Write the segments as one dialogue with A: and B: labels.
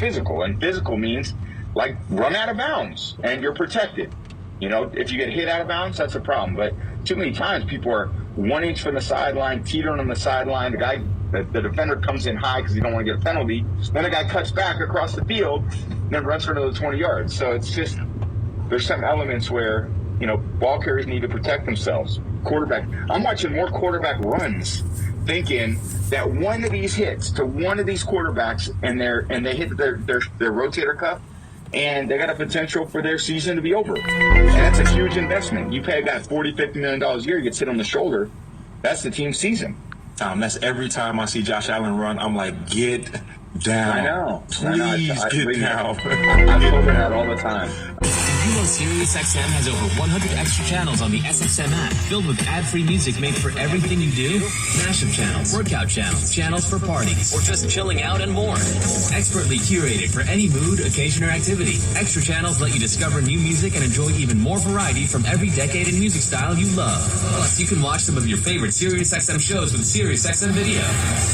A: physical, and physical means like run out of bounds and you're protected. You know, if you get hit out of bounds, that's a problem. But too many times people are 1 inch from the sideline, teetering on the sideline. The defender comes in high because he don't want to get a penalty. Then the guy cuts back across the field, and then runs for another 20 yards. So it's just, there's some elements where, you know, ball carriers need to protect themselves. Quarterback, I'm watching more quarterback runs, thinking that one of these hits to one of these quarterbacks and they hit their rotator cuff, and they got a potential for their season to be over. And that's a huge investment. You pay a guy $40, $50 million a year, he gets hit on the shoulder. That's the team's season.
B: That's every time I see Josh Allen run, I'm like, get down.
A: I know.
B: Please get down.
A: I pull it out all the time.
C: You know SiriusXM has over 100 extra channels on the SXM app, filled with ad-free music made for everything you do. Mashup channels, workout channels, channels for parties, or just chilling out and more. Expertly curated for any mood, occasion, or activity. Extra channels let you discover new music and enjoy even more variety from every decade and music style you love. Plus, you can watch some of your favorite SiriusXM shows with SiriusXM Video.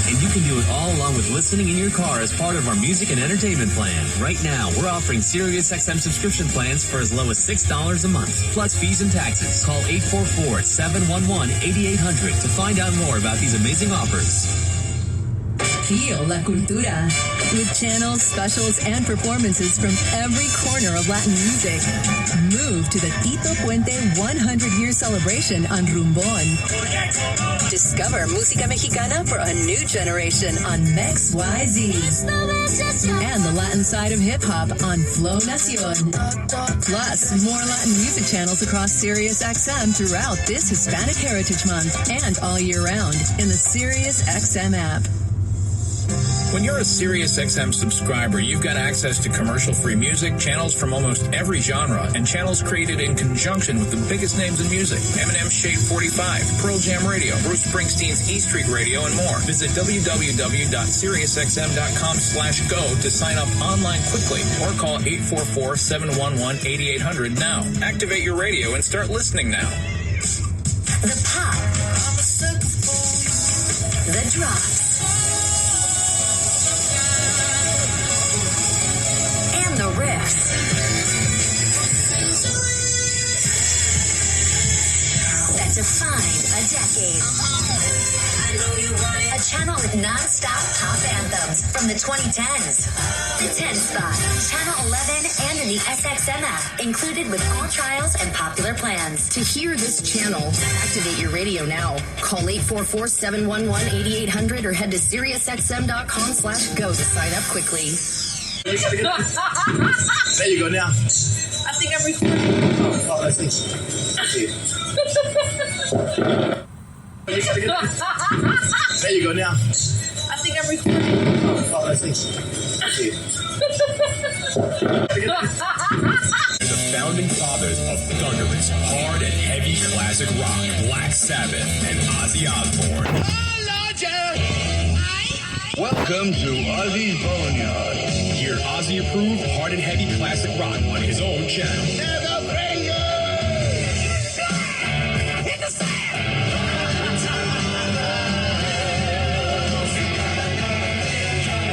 C: And you can do it all along with listening in your car as part of our music and entertainment plan. Right now, we're offering SiriusXM subscription plans for as low as $6 a month, plus fees and taxes. Call 844-711-8800 to find out more about these amazing offers.
D: Feel la cultura with channels, specials, and performances from every corner of Latin music. Move to the Tito Puente 100-year celebration on Rumbon. Discover música mexicana for a new generation on Mex YZ. And the Latin side of hip-hop on Flow Nacion. Plus, more Latin music channels across SiriusXM throughout this Hispanic Heritage Month and all year round in the SiriusXM app.
E: When you're a SiriusXM subscriber, you've got access to commercial-free music, channels from almost every genre, and channels created in conjunction with the biggest names in music. Eminem's Shade 45, Pearl Jam Radio, Bruce Springsteen's E Street Radio, and more. Visit www.siriusxm.com/go to sign up online quickly, or call 844-711-8800 now. Activate your radio and start listening now.
D: The pop. The drops. The riffs. That define a decade. A channel with non-stop pop anthems from the 2010s. The 10 spot, Channel 11, and in the SXM app, included with all trials and popular plans. To hear this channel, activate your radio now. Call 844-711-8800 or head to SiriusXM.com/go to sign up quickly.
F: There you go now.
G: I think I'm recording.
F: Oh, that's nice. There you go now.
G: I think I'm recording.
F: Oh, that's nice.
E: The founding fathers of thunderous, hard and heavy classic rock, Black Sabbath and Ozzy Osbourne.
H: Welcome to Ozzy's Boneyard.
E: Hear Ozzy-approved, hard and heavy classic rock on his own channel.
H: Never bring you. Hit the sand.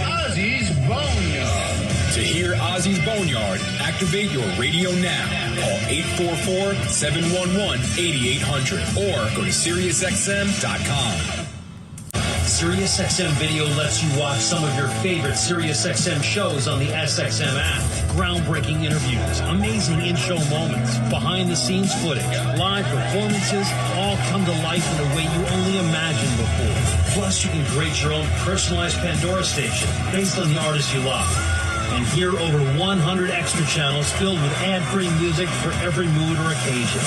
H: Ozzy's Boneyard.
E: To hear Ozzy's Boneyard, activate your radio now. Call 844-711-8800 or go to SiriusXM.com.
I: SiriusXM Video lets you watch some of your favorite SiriusXM shows on the SXM app. Groundbreaking interviews, amazing in-show moments, behind-the-scenes footage, live performances, all come to life in a way you only imagined before. Plus, you can create your own personalized Pandora station based on the artist you love. And hear over 100 extra channels filled with ad-free music for every mood or occasion.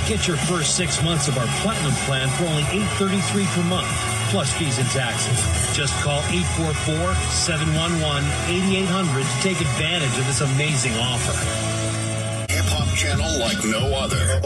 I: Get your first 6 months of our Platinum plan for only $8.33 per month, plus fees and taxes. Just call 844-711-8800 to take advantage of this amazing offer.
J: Hip-hop
H: channel like no other.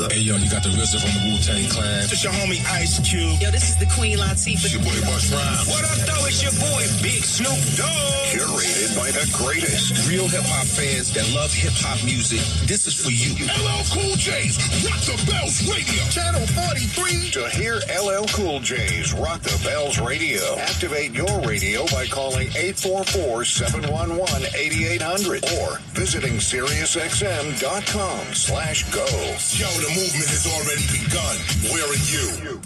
B: Hey, yo, you got the RZA from the Wu-Tang Clan.
H: It's your homie Ice Cube.
G: Yo, this is the Queen Latifah.
H: It's your boy Busta Rhymes.
F: What up, though? It's your boy, Big Snoop Dogg.
H: Curated by the greatest.
J: Real hip-hop fans that love hip-hop music, this is for you.
H: LL Cool J's Rock the Bells Radio.
J: Channel 43.
H: To hear LL Cool J's Rock the Bells Radio, activate your radio by calling 844-711-8800 or visiting SiriusXM.com/go.
J: Yo, the movement has already begun. Where are you?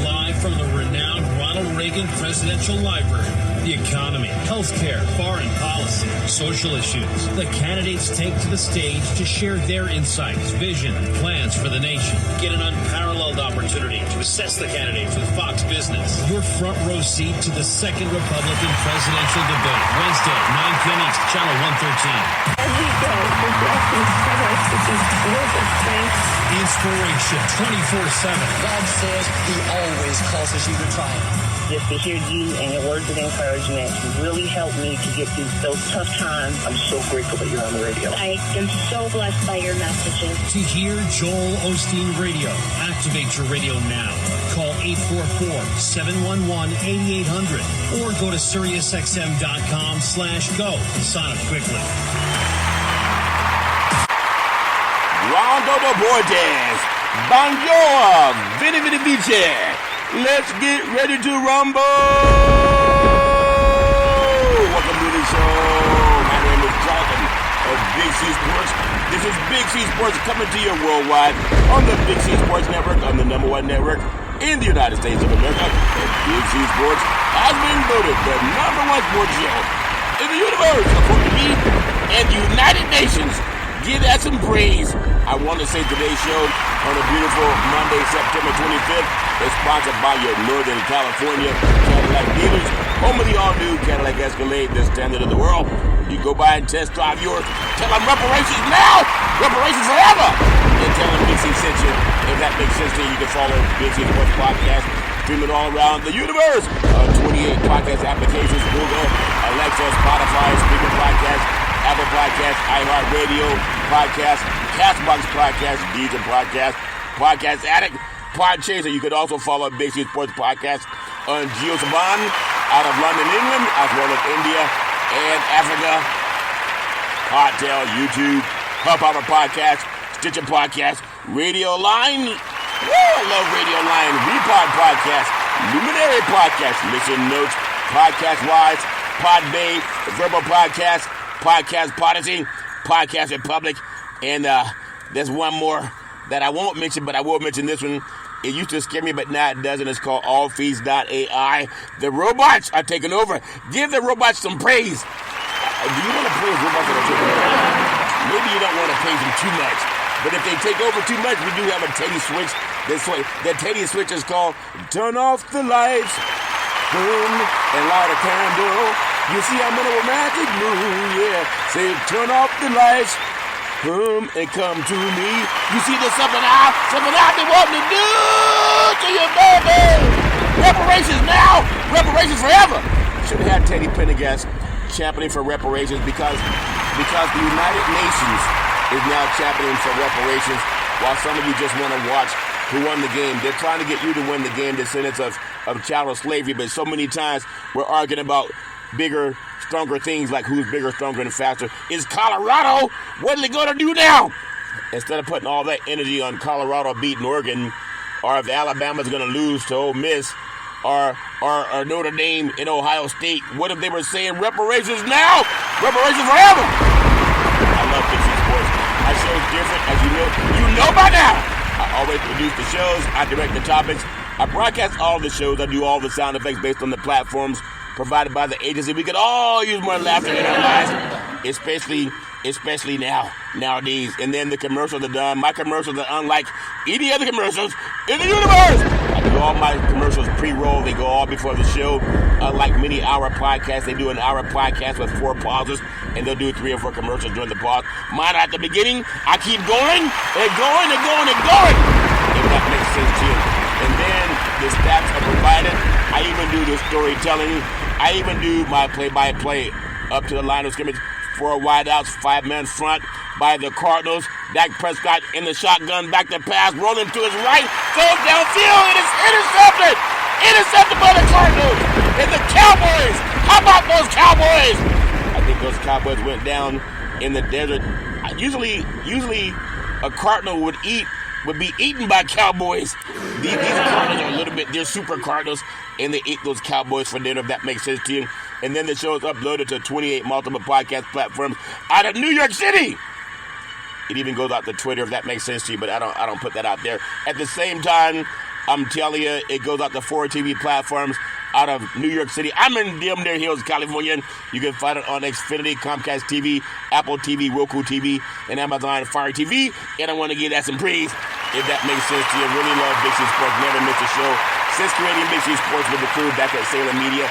I: Live from the renowned Ronald Reagan Presidential Library. The economy, healthcare, foreign policy, social issues. The candidates take to the stage to share their insights, vision, and plans for the nation. Get an unparalleled opportunity to assess the candidates with Fox Business. Your front row seat to the second Republican presidential debate. Wednesday, 9 p.m. East, Channel 113.
G: Every day, the blessings cover us with these words of strength.
I: Inspiration 24/7.
F: God says he always causes you to triumph.
K: Just to hear you and your words of encouragement really helped me to get through those tough times. I'm so grateful that you're on the radio.
L: I am so blessed by your messages.
I: To hear Joel Osteen Radio, activate your radio now. Call 844-711-8800 or go to SiriusXM.com/go to sign up quickly.
M: Rondo Bordes, Bonjour, Vini Vini Vici. Let's get ready to rumble! Welcome to the show. My name is Jonathan of Big C Sports. This is Big C Sports coming to you worldwide on the Big C Sports Network, on the #1 network in the United States of America. And Big C Sports has been voted the #1 sports show in the universe, according to me and the United Nations. Give that some praise. I want to say today's show on a beautiful Monday, September 25th, is sponsored by your Northern California Cadillac dealers, home of the all-new Cadillac Escalade, the standard of the world. You go by and test drive yours. Tell them reparations now, reparations forever. And tell them Big C sent you. If that makes sense to you, you can follow Big C Sports Podcast, streaming all around the universe. 28 podcast applications: Google, Alexa, Spotify, Speaker Podcast, Apple Podcast, iHeartRadio Podcast, Castbox Podcast, Deezer Podcast, Podcast Addict, Podchaser. You could also follow Big C Sports Podcast on GeoSaban out of London, England, as well as India and Africa. Podtail, YouTube, Hub Hopper Podcast, Stitcher Podcast, Radio Line. Woo, I love Radio Line. Repod Podcast, Luminary Podcast, Listen Notes, Podcast Wise, Podbay, Verbal Podcast, Podcast Podigy, Podcast Republic, and there's one more that I won't mention, but I will mention this one. It used to scare me, but now it doesn't. It's called allfeeds.ai. The robots are taking over. Give the robots some praise. Do you want to praise robots that are taking over? Maybe you don't want to praise them too much. But if they take over too much, we do have a Teddy switch. The Teddy switch is called Turn Off the Lights, Boom, and Light a Candle. You see, I'm in a romantic mood, yeah. Say, turn off the lights, boom, and come to me. You see, there's something I've been wanting to do to you, baby. Reparations now, reparations forever. Should have had Teddy Pendergast championing for reparations because the United Nations is now championing for reparations, while some of you just want to watch who won the game. They're trying to get you to win the game, descendants of chattel slavery, but so many times we're arguing about bigger, stronger things like who's bigger, stronger, and faster. Is Colorado, what are they going to do now? Instead of putting all that energy on Colorado beating Oregon, or if Alabama's going to lose to Ole Miss, or Notre Dame in Ohio State, what if they were saying reparations now, reparations forever? I love Big C Sports. My show's different, as you know by now. I always produce the shows, I direct the topics, I broadcast all the shows, I do all the sound effects based on the platforms provided by the agency. We could all use more laughter in our lives, especially nowadays. And then the commercials are done. My commercials are unlike any other commercials in the universe. I do all my commercials pre-roll. They go all before the show. Unlike many hour podcasts, they do an hour podcast with 4 pauses, and they'll do 3 or 4 commercials during the pause. Mine at the beginning, I keep going and going and going and going. If that makes sense to you. And then the stats are provided. I even do the storytelling. I even do my play-by-play up to the line of scrimmage 4 wideouts, 5-man front by the Cardinals. Dak Prescott in the shotgun, back to pass, rolling to his right, throws downfield, it is intercepted! Intercepted by the Cardinals! And the Cowboys! How about those Cowboys? I think those Cowboys went down in the desert. Usually a Cardinal would be eaten by Cowboys. These Cardinals are a little bit, they're super Cardinals, and they eat those Cowboys for dinner, if that makes sense to you. And then the show is uploaded to 28 multiple podcast platforms out of New York City. It even goes out to Twitter, if that makes sense to you, but I don't put that out there. At the same time, I'm telling you, it goes out to 4 TV platforms out of New York City. I'm in Dearborn Hills, California. You can find it on Xfinity, Comcast TV, Apple TV, Roku TV, and Amazon Fire TV. And I want to give that some praise, if that makes sense to you. Really love Big C Sports. Never missed a show since creating Big C Sports with the crew back at Salem Media.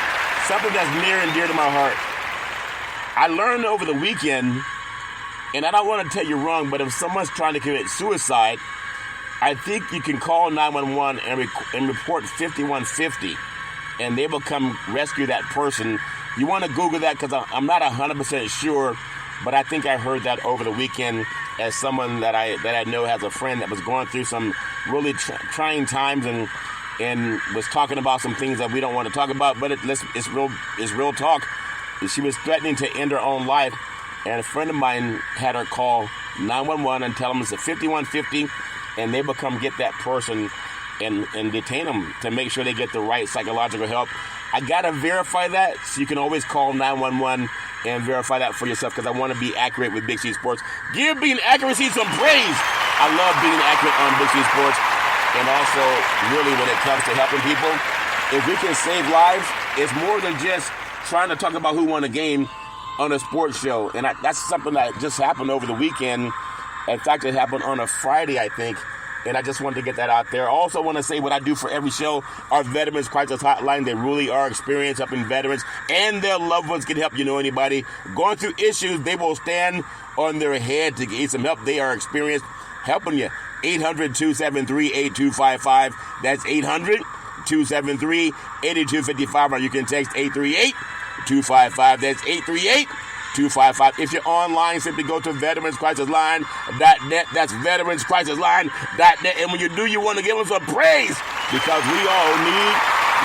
M: Something that's near and dear to my heart. I learned over the weekend, and I don't want to tell you wrong, but if someone's trying to commit suicide, I think you can call 911 and report 5150, and they will come rescue that person. You want to Google that, because I'm not 100% sure, but I think I heard that over the weekend as someone that I know has a friend that was going through some really trying times and was talking about some things that we don't want to talk about, but it's real talk. She was threatening to end her own life, and a friend of mine had her call 911 and tell them it's a 5150, and they will come get that person and detain them to make sure they get the right psychological help. I got to verify that, so you can always call 911 and verify that for yourself, because I want to be accurate with Big C Sports. Give being accuracy some praise. I love being accurate on Big C Sports, and also really when it comes to helping people, if we can save lives, it's more than just trying to talk about who won a game on a sports show. And that's something that just happened over the weekend. In fact, it happened on a Friday, I think. And I just wanted to get that out there. I also want to say what I do for every show, our Veterans Crisis Hotline. They really are experienced helping veterans and their loved ones get help. You know anybody going through issues, they will stand on their head to get some help. They are experienced helping you. 800-273-8255. That's 800-273-8255. Or you can text 838-255. That's 838-255. If you're online, simply go to veteranscrisisline.net. That's veteranscrisisline.net. And when you do, you want to give us some praise, because we all need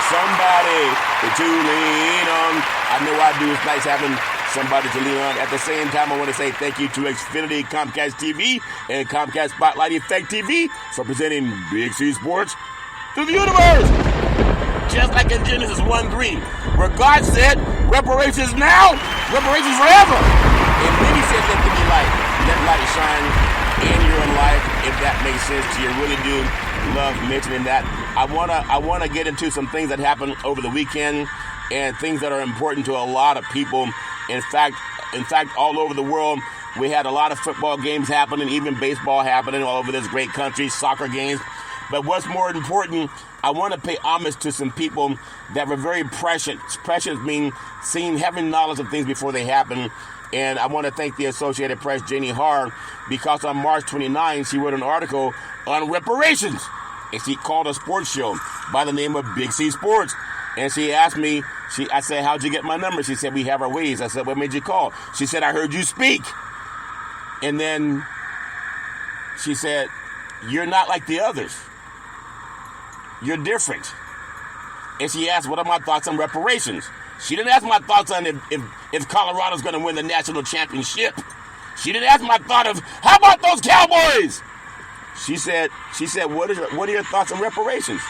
M: somebody to lean on. I know I do. It's nice having somebody to lean on. At the same time, I want to say thank you to Xfinity, Comcast TV, and Comcast Spotlight Effect TV for presenting Big C Sports to the universe. Just like in Genesis 1:3, where God said, reparations now, reparations forever. And then he said, let there be light. Let light shine in your life, if that makes sense to you. Really do love mentioning that. I wanna get into some things that happened over the weekend, and things that are important to a lot of people. In fact, all over the world, we had a lot of football games happening, even baseball happening all over this great country, soccer games. But what's more important, I want to pay homage to some people that were very prescient. Prescient means having knowledge of things before they happen. And I want to thank the Associated Press, Janie Harr, because on March 29, she wrote an article on reparations. And she called a sports show by the name of Big C Sports. And she asked me, I said, how'd you get my number? She said, we have our ways. I said, what made you call? She said, I heard you speak. And then she said, you're not like the others. You're different. And she asked, what are my thoughts on reparations? She didn't ask my thoughts on if Colorado's going to win the national championship. She didn't ask my thought of, how about those Cowboys? She said, what are your thoughts on reparations?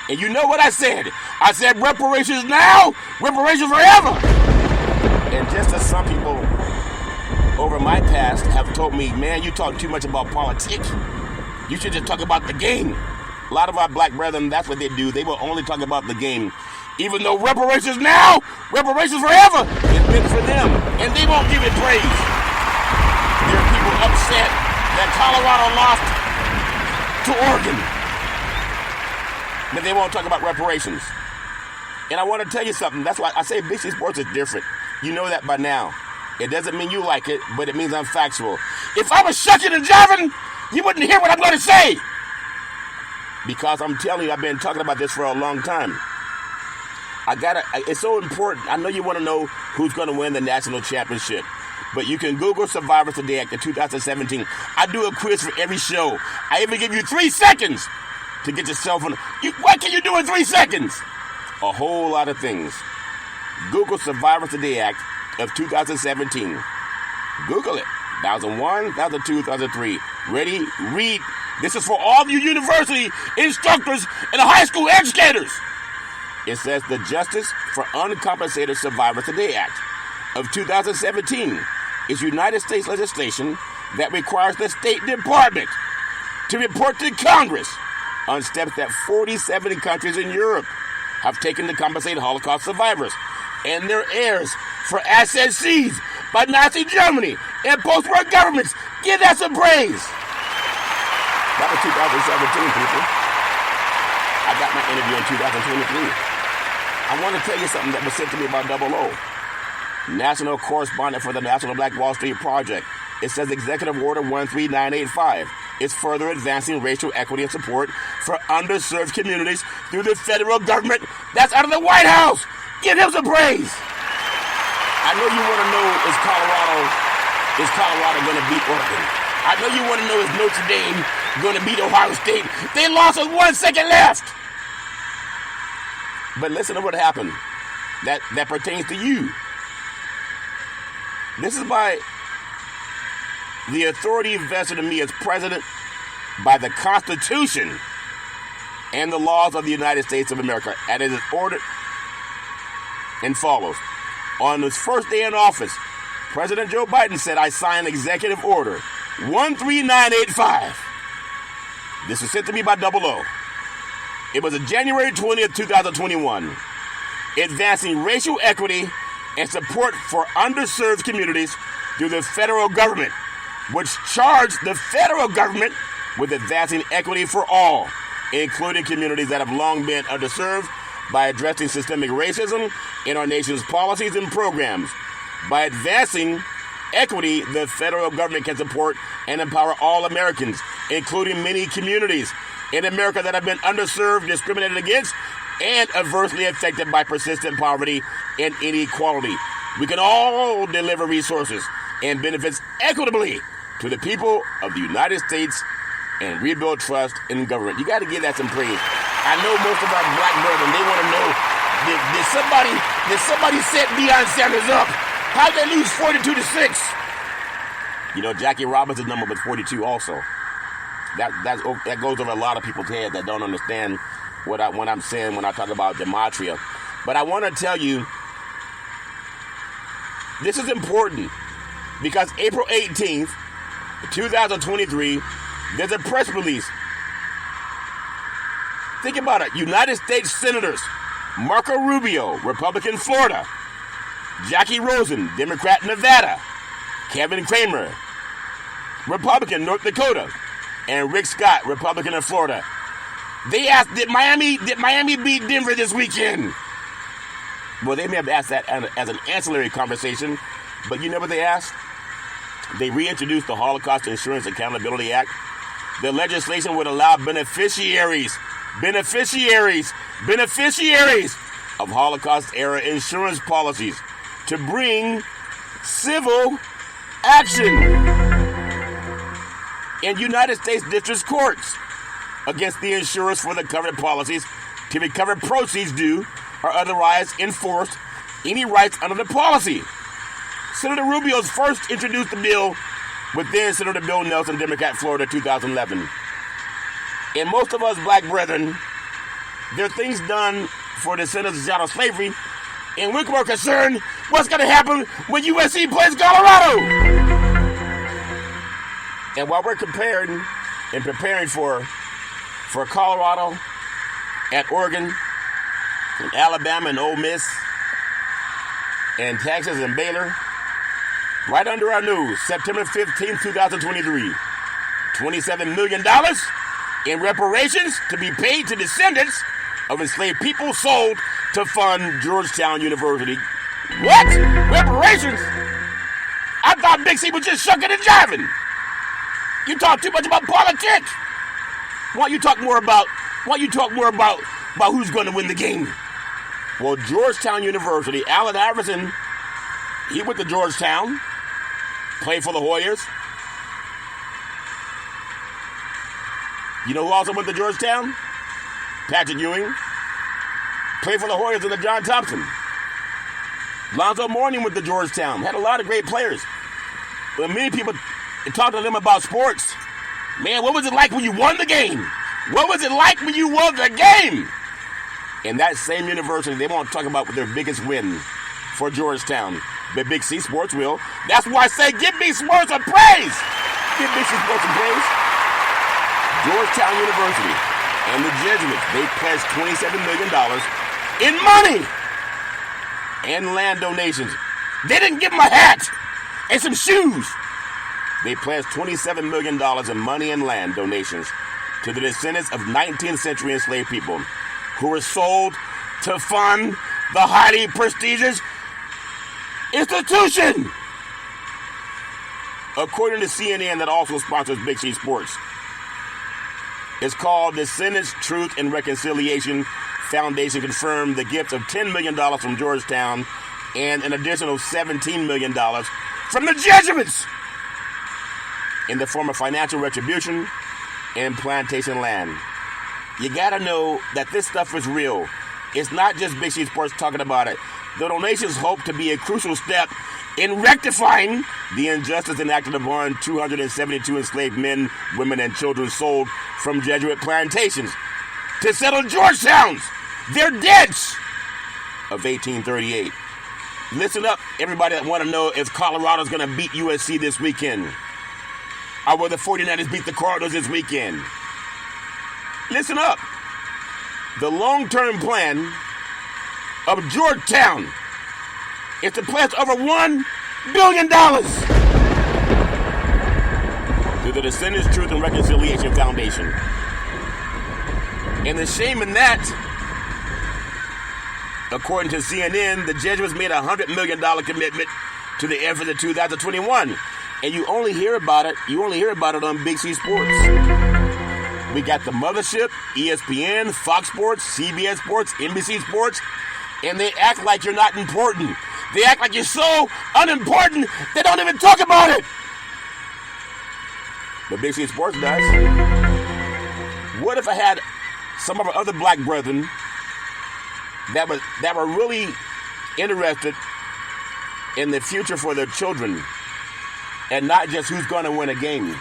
M: And you know what I said? I said, reparations now, reparations forever. And just as some people over my past have told me, man, you talk too much about politics. You should just talk about the game. A lot of our black brethren, that's what they do. They will only talk about the game. Even though reparations now, reparations forever, it's meant for them. And they won't give it praise. There are people upset that Colorado lost to Oregon, but they won't talk about reparations. And I want to tell you something. That's why I say Big C Sports is different. You know that by now. It doesn't mean you like it, but it means I'm factual. If I was shucking and jiving, you wouldn't hear what I'm going to say. Because I'm telling you, I've been talking about this for a long time. It's so important. I know you want to know who's going to win the national championship, but you can Google Survivors Today Act of 2017. I do a quiz for every show. I even give you 3 seconds to get yourself on. What can you do in 3 seconds? A whole lot of things. Google Survivors Today Act of 2017. Google it. 2001, 2002, 2003. Ready? Read. This is for all of you university instructors and high school educators. It says the Justice for Uncompensated Survivors Today Act of 2017 is United States legislation that requires the State Department to report to Congress on steps that 47 countries in Europe have taken to compensate Holocaust survivors and their heirs for assets seized by Nazi Germany and post-war governments. Give that some praise. That was 2017, people. I got my interview in 2023. I want to tell you something that was sent to me by Double O, national correspondent for the National Black Wall Street Project. It says Executive Order 13985 is further advancing racial equity and support for underserved communities through the federal government. That's out of the White House. Give him some praise. I know you want to know, is Colorado going to beat Oregon? I know you want to know, is Notre Dame going to beat Ohio State? They lost with 1 second left. But listen to what happened. That pertains to you. This is by the authority vested in me as president by the Constitution and the laws of the United States of America. And it is ordered and follows. On his first day in office, President Joe Biden said, I signed Executive Order 13985. This was sent to me by Double O. It was on January 20th, 2021, advancing racial equity and support for underserved communities through the federal government, which charged the federal government with advancing equity for all, including communities that have long been underserved, by addressing systemic racism in our nation's policies and programs. By advancing equity, the federal government can support and empower all Americans, including many communities in America that have been underserved, discriminated against, and adversely affected by persistent poverty and inequality. We can all deliver resources and benefits equitably to the people of the United States and rebuild trust in government. You got to give that some praise. I know most of our black brethren, they want to know, did somebody set Deion Sanders up? How'd they lose 42-6? You know, Jackie Robinson's number was 42 also. That goes over a lot of people's heads that don't understand what I'm saying when I talk about gematria. But I want to tell you, this is important because April 18th, 2023, there's a press release. Think about it. United States Senators Marco Rubio, Republican, Florida; Jackie Rosen, Democrat, Nevada; Kevin Cramer, Republican, North Dakota; and Rick Scott, Republican of Florida. They asked, did Miami beat Denver this weekend? Well, they may have asked that as an ancillary conversation, but you know what they asked? They reintroduced the Holocaust Insurance Accountability Act. The legislation would allow beneficiaries of Holocaust-era insurance policies to bring civil action in United States district courts against the insurers for the covered policies to recover proceeds due or otherwise enforce any rights under the policy. Senator Rubio's first introduced the bill with then Senator Bill Nelson, Democrat, Florida, 2011. And most of us black brethren, there are things done for descendants of slavery, and we're more concerned what's going to happen when USC plays Colorado. And while we're preparing for Colorado and Oregon and Alabama and Ole Miss and Texas and Baylor, right under our nose, September 15th, 2023, $27 million in reparations to be paid to descendants of enslaved people sold to fund Georgetown University. What? Reparations? I thought Big C was just shucking and jiving. You talk too much about politics. Why don't you talk more about who's going to win the game? Well, Georgetown University, Allen Iverson, he went to Georgetown, played for the Hoyas. You know who also went to Georgetown? Patrick Ewing. Played for the Hoyas under John Thompson. Lonzo Mourning went to Georgetown. Had a lot of great players. But many people talk to them about sports. Man, what was it like when you won the game? What was it like when you won the game? In that same university, they won't talk about their biggest win for Georgetown. But Big C Sports will. That's why I say give me sports a praise. Give Big C Sports a praise. Georgetown University and the Jesuits, they pledged $27 million in money and land donations. They didn't give them a hat and some shoes. They pledged $27 million in money and land donations to the descendants of 19th century enslaved people who were sold to fund the highly prestigious institution. According to CNN, that also sponsors Big C Sports, it's called Descendants Truth and Reconciliation Foundation, confirmed the gift of $10 million from Georgetown and an additional $17 million from the Jesuits in the form of financial retribution and plantation land. You gotta know that this stuff is real. It's not just Big C Sports talking about it. The donations hope to be a crucial step in rectifying the injustice enacted upon 272 enslaved men, women, and children sold from Jesuit plantations to settle Georgetown's, their debts of 1838. Listen up, everybody that want to know if Colorado's going to beat USC this weekend, or will the 49ers beat the Cardinals this weekend. Listen up. The long-term plan of Georgetown is to pledge over $1 billion to the Descendants Truth and Reconciliation Foundation. And the shame in that, according to CNN, the Jesuits made a $100 million commitment to the effort in 2021. And you only hear about it on Big C Sports. We got the mothership, ESPN, Fox Sports, CBS Sports, NBC Sports, and they act like you're not important. They act like you're so unimportant, they don't even talk about it. But Big C Sports does. What if I had some of our other black brethren that were really interested in the future for their children and not just who's going to win a game?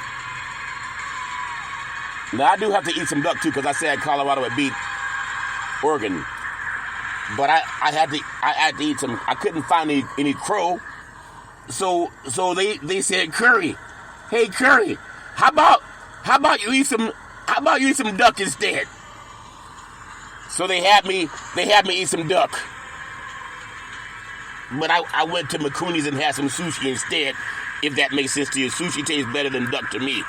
M: Now, I do have to eat some duck, too, because I said Colorado would beat Oregon. But I had to eat some. I couldn't find any crow. So they said, Curry, hey, Curry, how about you eat some duck instead? So they had me eat some duck. But I went to McCooney's and had some sushi instead, if that makes sense to you. Sushi tastes better than duck to me.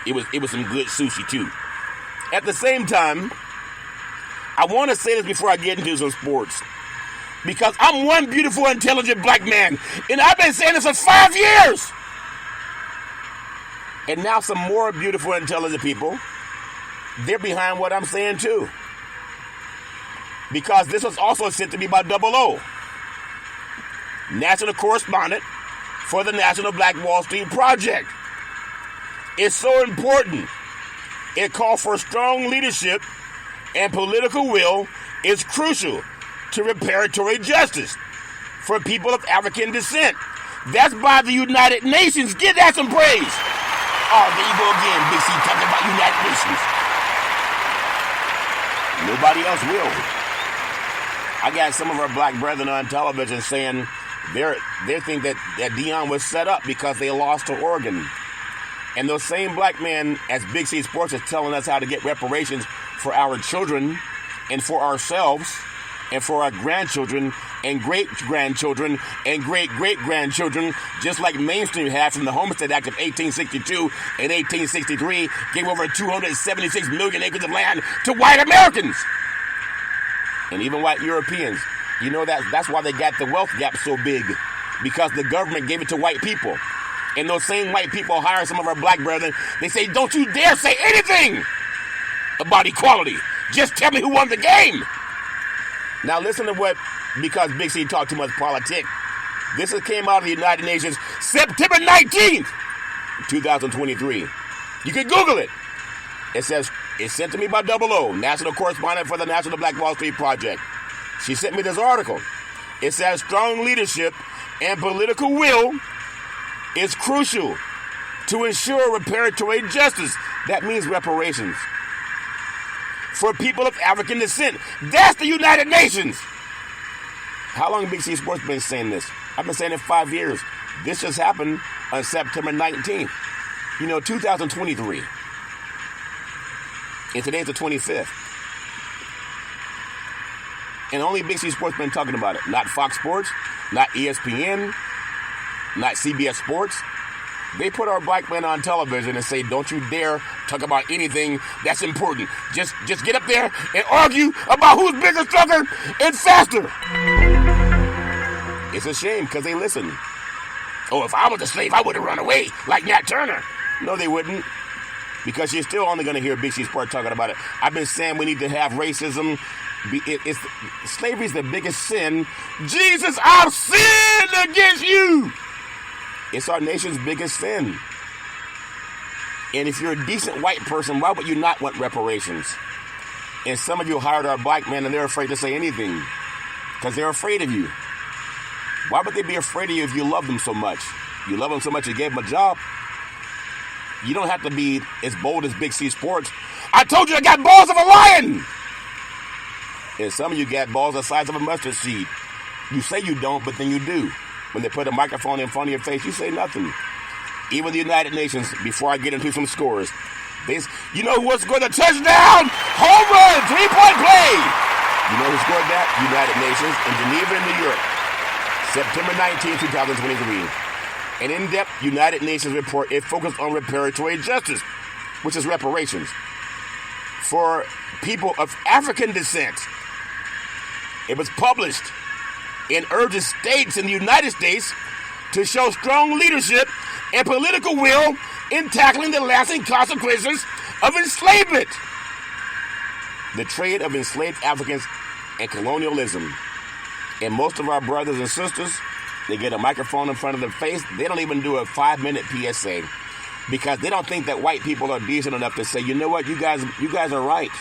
M: It was some good sushi too. At the same time, I want to say this before I get into some sports, because I'm one beautiful, intelligent black man, and I've been saying this for 5 years. And now some more beautiful, intelligent people, they're behind what I'm saying too. Because this was also sent to me by Double O, national correspondent for the National Black Wall Street Project. It's so important. It calls for strong leadership, and political will is crucial to reparatory justice for people of African descent. That's by the United Nations. Give that some praise. Oh, there you go again, Big C, talking about United Nations. Nobody else will. I got some of our black brethren on television saying they think that Deion was set up because they lost to Oregon. And those same black men, as Big C Sports is telling us how to get reparations for our children and for ourselves and for our grandchildren and great-grandchildren and great-great-grandchildren, just like mainstream had from the Homestead Act of 1862 and 1863, gave over 276 million acres of land to white Americans and even white Europeans. You know, that's why they got the wealth gap so big, because the government gave it to white people. And those same white people hire some of our black brethren. They say, don't you dare say anything about equality. Just tell me who won the game. Now listen to what, because Big C talked too much politics. This came out of the United Nations September 19th, 2023. You can Google it. It says, it's sent to me by Double O, national correspondent for the National Black Wall Street Project. She sent me this article. It says strong leadership and political will is crucial to ensure reparatory justice. That means reparations. For people of African descent. That's the United Nations. How long Big C Sports been saying this? I've been saying it 5 years. This just happened on September 19th. 2023. And today's the 25th. And only Big C Sports been talking about it. Not Fox Sports, not ESPN, not CBS Sports. They put our black men on television and say, don't you dare talk about anything that's important. Just get up there and argue about who's bigger, stronger, and faster. It's a shame because they listen. Oh, if I was a slave, I would have run away like Nat Turner. No, they wouldn't. Because you're still only going to hear Big C Sport talking about it. I've been saying we need to have racism. Slavery is the biggest sin. Jesus, I've sinned against you. It's our nation's biggest sin. And if you're a decent white person, why would you not want reparations? And some of you hired our black men and they're afraid to say anything because they're afraid of you. Why would they be afraid of you if you love them so much? You love them so much you gave them a job. You don't have to be as bold as Big C Sports. I told you I got balls of a lion! And some of you got balls the size of a mustard seed. You say you don't, but then you do. When they put a microphone in front of your face, you say nothing. Even the United Nations, before I get into some scores, you know who scored the touchdown? Home run, 3-point play! You know who scored that? United Nations in Geneva, New York. September 19, 2023. An in-depth United Nations report, it focused on reparatory justice, which is reparations, for people of African descent. It was published and urges states in the United States to show strong leadership and political will in tackling the lasting consequences of enslavement, the trade of enslaved Africans, and colonialism. And most of our brothers and sisters, they get a microphone in front of their face. They don't even do a 5-minute PSA because they don't think that white people are decent enough to say, you know what, you guys are right.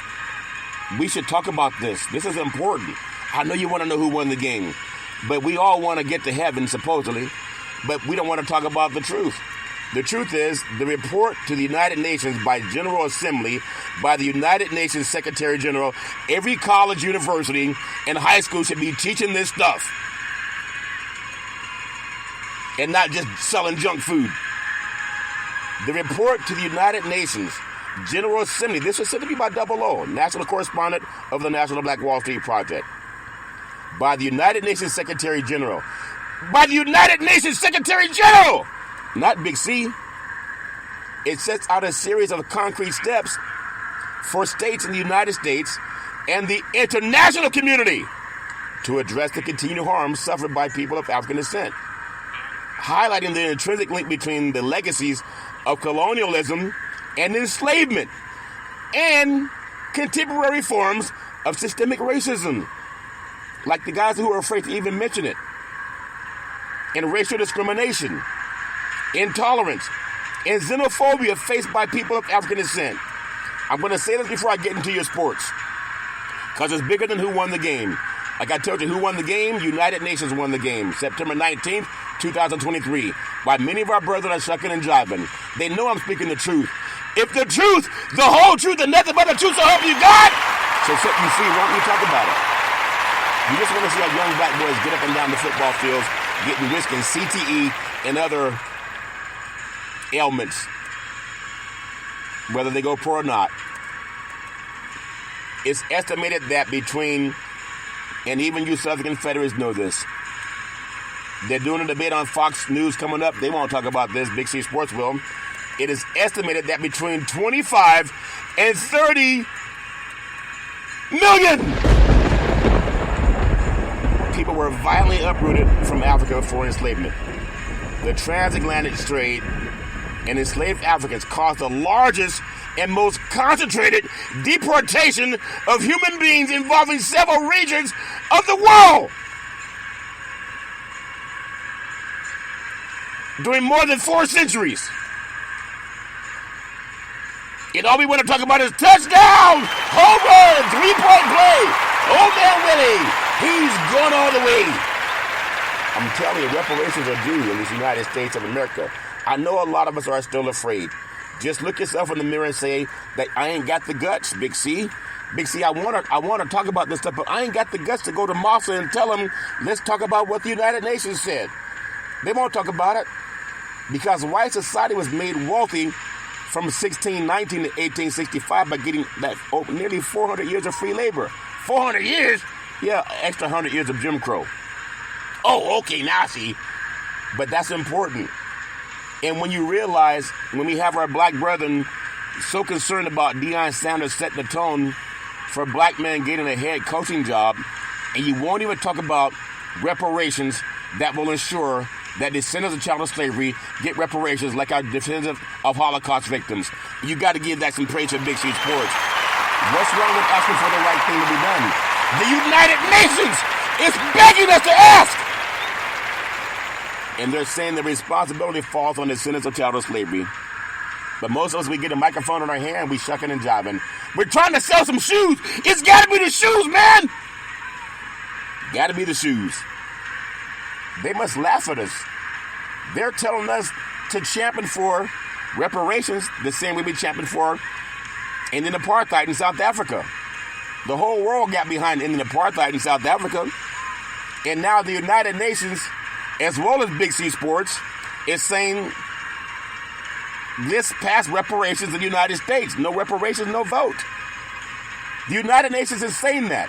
M: We should talk about this. This is important. I know you want to know who won the game, but we all want to get to heaven, supposedly, but we don't want to talk about the truth. The truth is, the report to the United Nations by General Assembly, by the United Nations Secretary General, every college, university, and high school should be teaching this stuff. And not just selling junk food. The report to the United Nations General Assembly, this was sent to me by Double O, national correspondent of the National Black Wall Street Project, by the United Nations Secretary General. By the United Nations Secretary General! Not Big C. It sets out a series of concrete steps for states in the United States and the international community to address the continued harm suffered by people of African descent, highlighting the intrinsic link between the legacies of colonialism and enslavement and contemporary forms of systemic racism, like the guys who are afraid to even mention it, and racial discrimination, intolerance, and xenophobia faced by people of African descent. I'm going to say this before I get into your sports, because it's bigger than who won the game. Like I told you, who won the game? United Nations won the game. September 19th, 2023. By many of our brethren are shucking and jiving. They know I'm speaking the truth. If the truth, the whole truth, and nothing but the truth, so help you God. So set you free, why don't you talk about it? You just want to see our young black boys get up and down the football fields, risking CTE and other ailments, whether they go pro or not. It's estimated that between, and even you Southern Confederates know this, they're doing a debate on Fox News coming up. They won't talk about this. Big C Sports will. It is estimated that between 25 and 30 million people were violently uprooted from Africa for enslavement. The transatlantic trade and enslaved Africans caused the largest and most concentrated deportation of human beings involving several regions of the world. During more than 4 centuries. And all we want to talk about is touchdown, home run, 3-point play. Old man Willie, he's gone all the way. I'm telling you, reparations are due in the United States of America. I know a lot of us are still afraid. Just look yourself in the mirror and say that I ain't got the guts, Big C. Big C, I want to talk about this stuff, but I ain't got the guts to go to Massa and tell them, let's talk about what the United Nations said. They won't talk about it because white society was made wealthy from 1619 to 1865 by getting that nearly 400 years of free labor. 400 years? Yeah, extra 100 years of Jim Crow. Oh, okay, now I see. But that's important. And when you realize, when we have our black brethren so concerned about Deion Sanders setting the tone for black men getting a head coaching job, and you won't even talk about reparations that will ensure that descendants of child slavery get reparations like our descendants of Holocaust victims. You got to give that some praise to Big C Sports. What's wrong with asking for the right thing to be done? The United Nations is begging us to ask. And they're saying the responsibility falls on the descendants of child slavery. But most of us, we get a microphone in our hand, we shucking and jiving. We're trying to sell some shoes. It's got to be the shoes, man. Got to be the shoes. They must laugh at us. They're telling us to champion for reparations the same way we championed for Indian apartheid in South Africa. The whole world got behind Indian apartheid in South Africa. And now the United Nations, as well as Big C Sports, is saying this passed reparations in the United States. No reparations, no vote. The United Nations is saying that.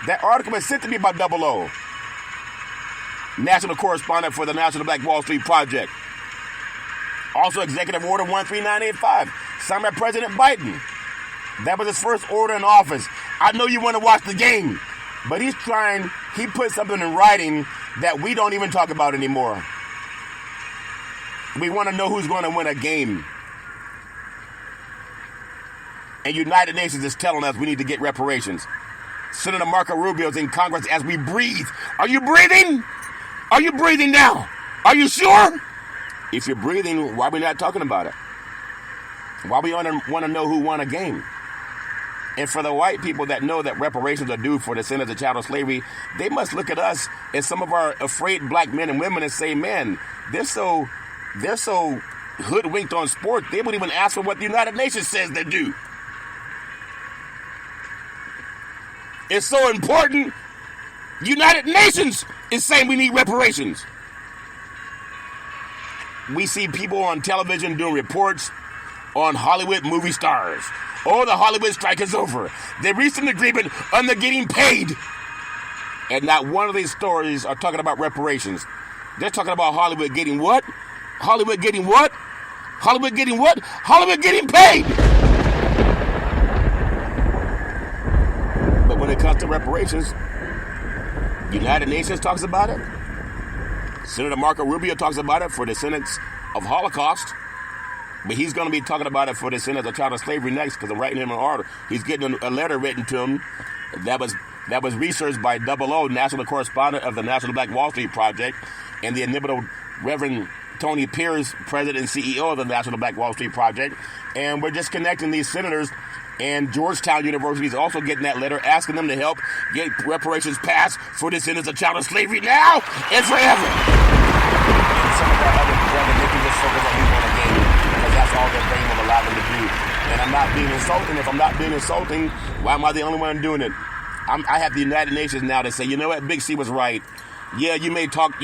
M: That article was sent to me by Double O, national correspondent for the National Black Wall Street Project. Also Executive Order 13985, signed by President Biden. That was his first order in office. I know you want to watch the game, but he put something in writing that we don't even talk about anymore. We want to know who's going to win a game. And United Nations is telling us we need to get reparations. Senator Marco Rubio's in Congress as we breathe. Are you breathing? Are you breathing now? Are you sure? If you're breathing, why are we not talking about it? Why we want to know who won a game? And for the white people that know that reparations are due for the descendants of child slavery, they must look at us as some of our afraid black men and women and say, man, they're so hoodwinked on sports, they won't even ask for what the United Nations says they do. It's so important. United Nations is saying we need reparations. We see people on television doing reports on Hollywood movie stars. Oh, the Hollywood strike is over. They reached an agreement on the getting paid. And not one of these stories are talking about reparations. They're talking about Hollywood getting what? Hollywood getting what? Hollywood getting what? Hollywood getting paid. But when it comes to reparations, United Nations talks about it. Senator Marco Rubio talks about it for descendants of Holocaust. But he's going to be talking about it for descendants of child slavery next because I'm writing him an order. He's getting a letter written to him that was researched by Double O, national correspondent of the National Black Wall Street Project, and the inimitable Reverend Tony Pierce, president and CEO of the National Black Wall Street Project. And we're just connecting these senators. And Georgetown University is also getting that letter asking them to help get reparations passed for descendants of child slavery now and forever. And some of our other brothers, they can just focus on who won a game because that's all their brain will allow them to do. And I'm not being insulting. If I'm not being insulting, why am I the only one doing it? I have the United Nations now to say, you know what, Big C was right. Yeah, you may talk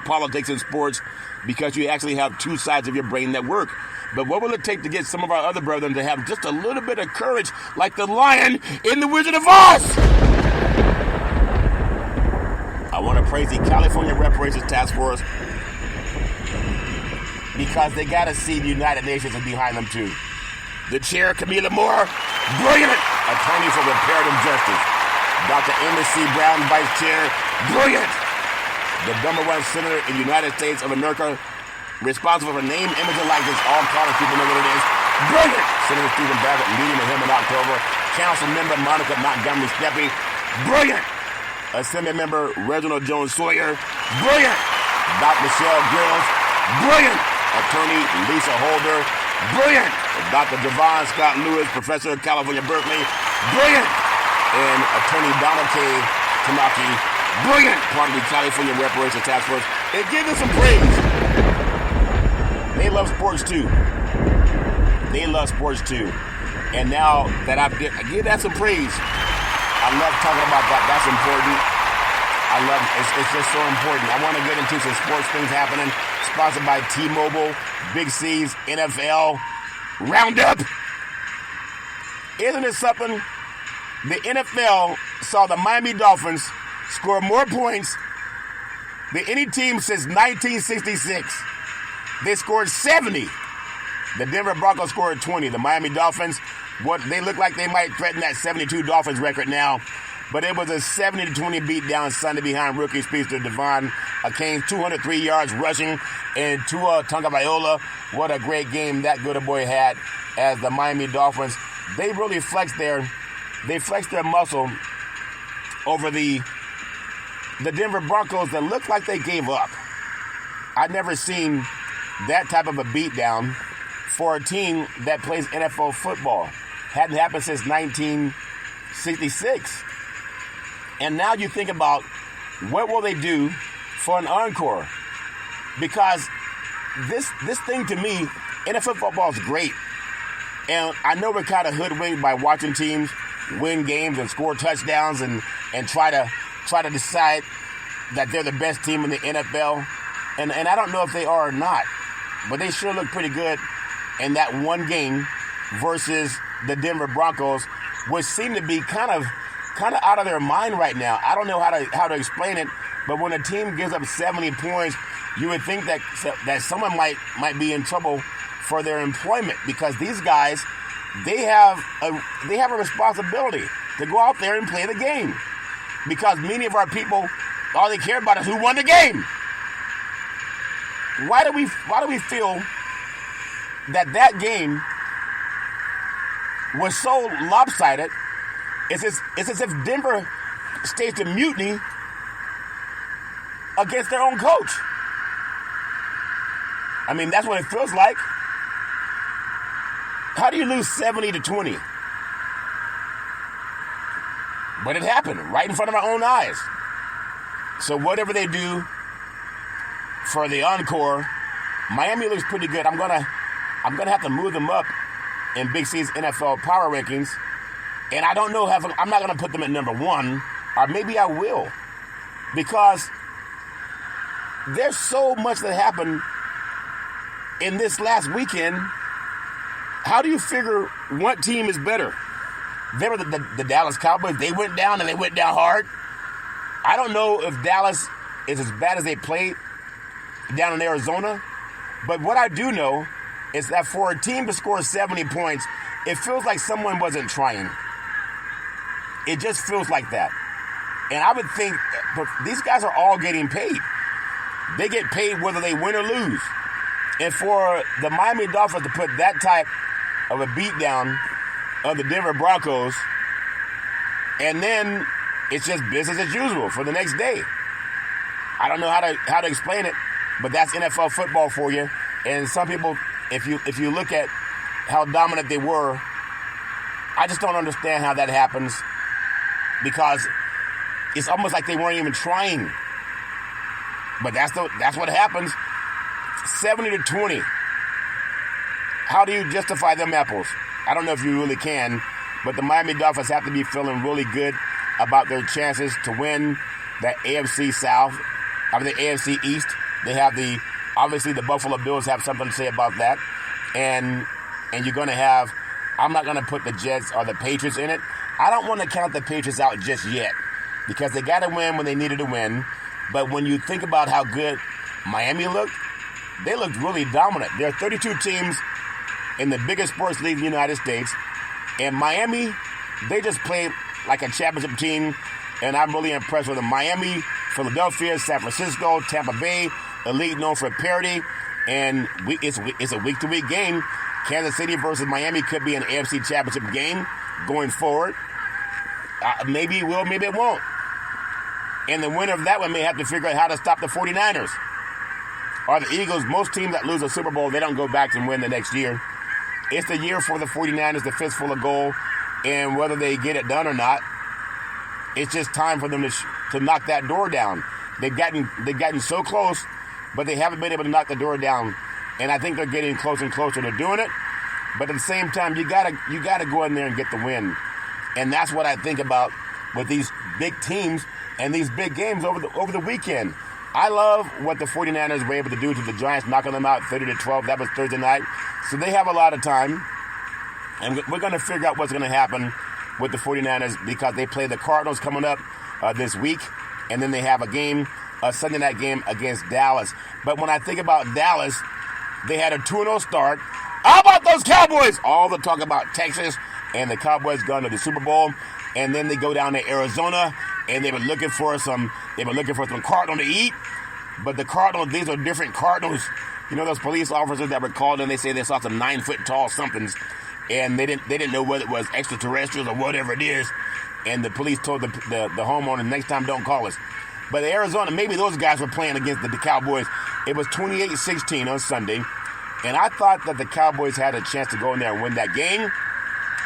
M: politics and sports because you actually have two sides of your brain that work. But what will it take to get some of our other brethren to have just a little bit of courage like the lion in The Wizard of Oz? I want to praise the California Reparations Task Force because they got to see the United Nations is behind them too. The chair, Camila Moore, brilliant attorney for reparative justice. Dr. Amos C. Brown, vice chair, brilliant. The #1 senator in the United States of America, responsible for name, image, and likeness. All college people know what it is. Brilliant. Senator Stephen Bassett leading to him in October. Council member Monica Montgomery Steppe, brilliant. Assembly member Reginald Jones Sawyer, brilliant. Dr. Michelle Grills, brilliant. Attorney Lisa Holder, brilliant. Dr. Javon Scott Lewis, professor at California, Berkeley, brilliant. And Attorney Donald K. Tanaki, brilliant. Part of the California Reparations Task Force. They give them some praise. They love sports too. They love sports too. And now that I give that some praise, I love talking about that. That's important. I love it. It's just so important. I want to get into some sports things happening. Sponsored by T-Mobile, Big C's, NFL, Roundup. Isn't it something? The NFL saw the Miami Dolphins score more points than any team since 1966. They scored 70. The Denver Broncos scored 20. The Miami Dolphins, they look like they might threaten that 72 Dolphins record now. But it was a 70-20 beatdown Sunday behind rookie speedster Devon Akane's 203 yards rushing, and Tua Tagovailoa. What a great game that good boy had as the Miami Dolphins. They really flexed their muscle over the Denver Broncos that looked like they gave up. I'd never seen that type of a beatdown for a team that plays NFL football. Hadn't happened since 1966. And now you think about what will they do for an encore? Because this thing to me, NFL football is great. And I know we're kind of hoodwinked by watching teams win games and score touchdowns and try to decide that they're the best team in the NFL. And I don't know if they are or not, but they sure look pretty good in that one game versus the Denver Broncos, which seem to be kind of out of their mind right now. I don't know how to explain it, but when a team gives up 70 points, you would think that someone might be in trouble for their employment, because these guys, they have a responsibility to go out there and play the game, because many of our people, all they care about is who won the game. Why do we feel that game was so lopsided? It's as if Denver staged a mutiny against their own coach. I mean, that's what it feels like. How do you lose 70-20? But it happened right in front of our own eyes. So whatever they do for the encore, Miami looks pretty good. I'm gonna have to move them up in Big C's NFL power rankings. And I don't know, I'm not going to put them at number one, or maybe I will, because there's so much that happened in this last weekend. How do you figure what team is better? They were the Dallas Cowboys. They went down, and they went down hard. I don't know if Dallas is as bad as they played down in Arizona, but what I do know is that for a team to score 70 points, it feels like someone wasn't trying. It just feels like that. And I would think, but these guys are all getting paid. They get paid whether they win or lose. And for the Miami Dolphins to put that type of a beatdown of the Denver Broncos, and then it's just business as usual for the next day. I don't know how to explain it, but that's NFL football for you. And some people, if you look at how dominant they were, I just don't understand how that happens, because it's almost like they weren't even trying. But that's what happens. 70-20. How do you justify them apples? I don't know if you really can, but the Miami Dolphins have to be feeling really good about their chances to win the AFC South, or the AFC East. They have obviously the Buffalo Bills have something to say about that. And you're going to have, I'm not going to put the Jets or the Patriots in it. I don't want to count the Patriots out just yet, because they got to win when they needed to win. But when you think about how good Miami looked, they looked really dominant. There are 32 teams in the biggest sports league in the United States. And Miami, they just played like a championship team. And I'm really impressed with them. Miami, Philadelphia, San Francisco, Tampa Bay, a league known for parity. And it's a week-to-week game. Kansas City versus Miami could be an AFC Championship game going forward. Maybe it will, maybe it won't. And the winner of that one may have to figure out how to stop the 49ers. Or the Eagles. Most teams that lose a Super Bowl, they don't go back and win the next year. It's the year for the 49ers, the fistful of gold. And whether they get it done or not, it's just time for them to knock that door down. They've gotten so close, but they haven't been able to knock the door down. And I think they're getting closer and closer to doing it. But at the same time, you gotta go in there and get the win. And that's what I think about with these big teams and these big games over the weekend. I love what the 49ers were able to do to the Giants, knocking them out 30-12. That was Thursday night. So they have a lot of time. And we're going to figure out what's going to happen with the 49ers because they play the Cardinals coming up this week. And then they have a Sunday night game against Dallas. But when I think about Dallas, they had a 2-0 start. How about those Cowboys? All the talk about Texas and the Cowboys going to the Super Bowl. And then they go down to Arizona. And they were looking for some Cardinal to eat. But the Cardinals, these are different Cardinals. You know those police officers that were called and they say they saw some 9-foot tall somethings, and they didn't know whether it was extraterrestrials or whatever it is. And the police told the homeowner, next time don't call us. But Arizona, maybe those guys were playing against the Cowboys. It was 28-16 on Sunday. And I thought that the Cowboys had a chance to go in there and win that game,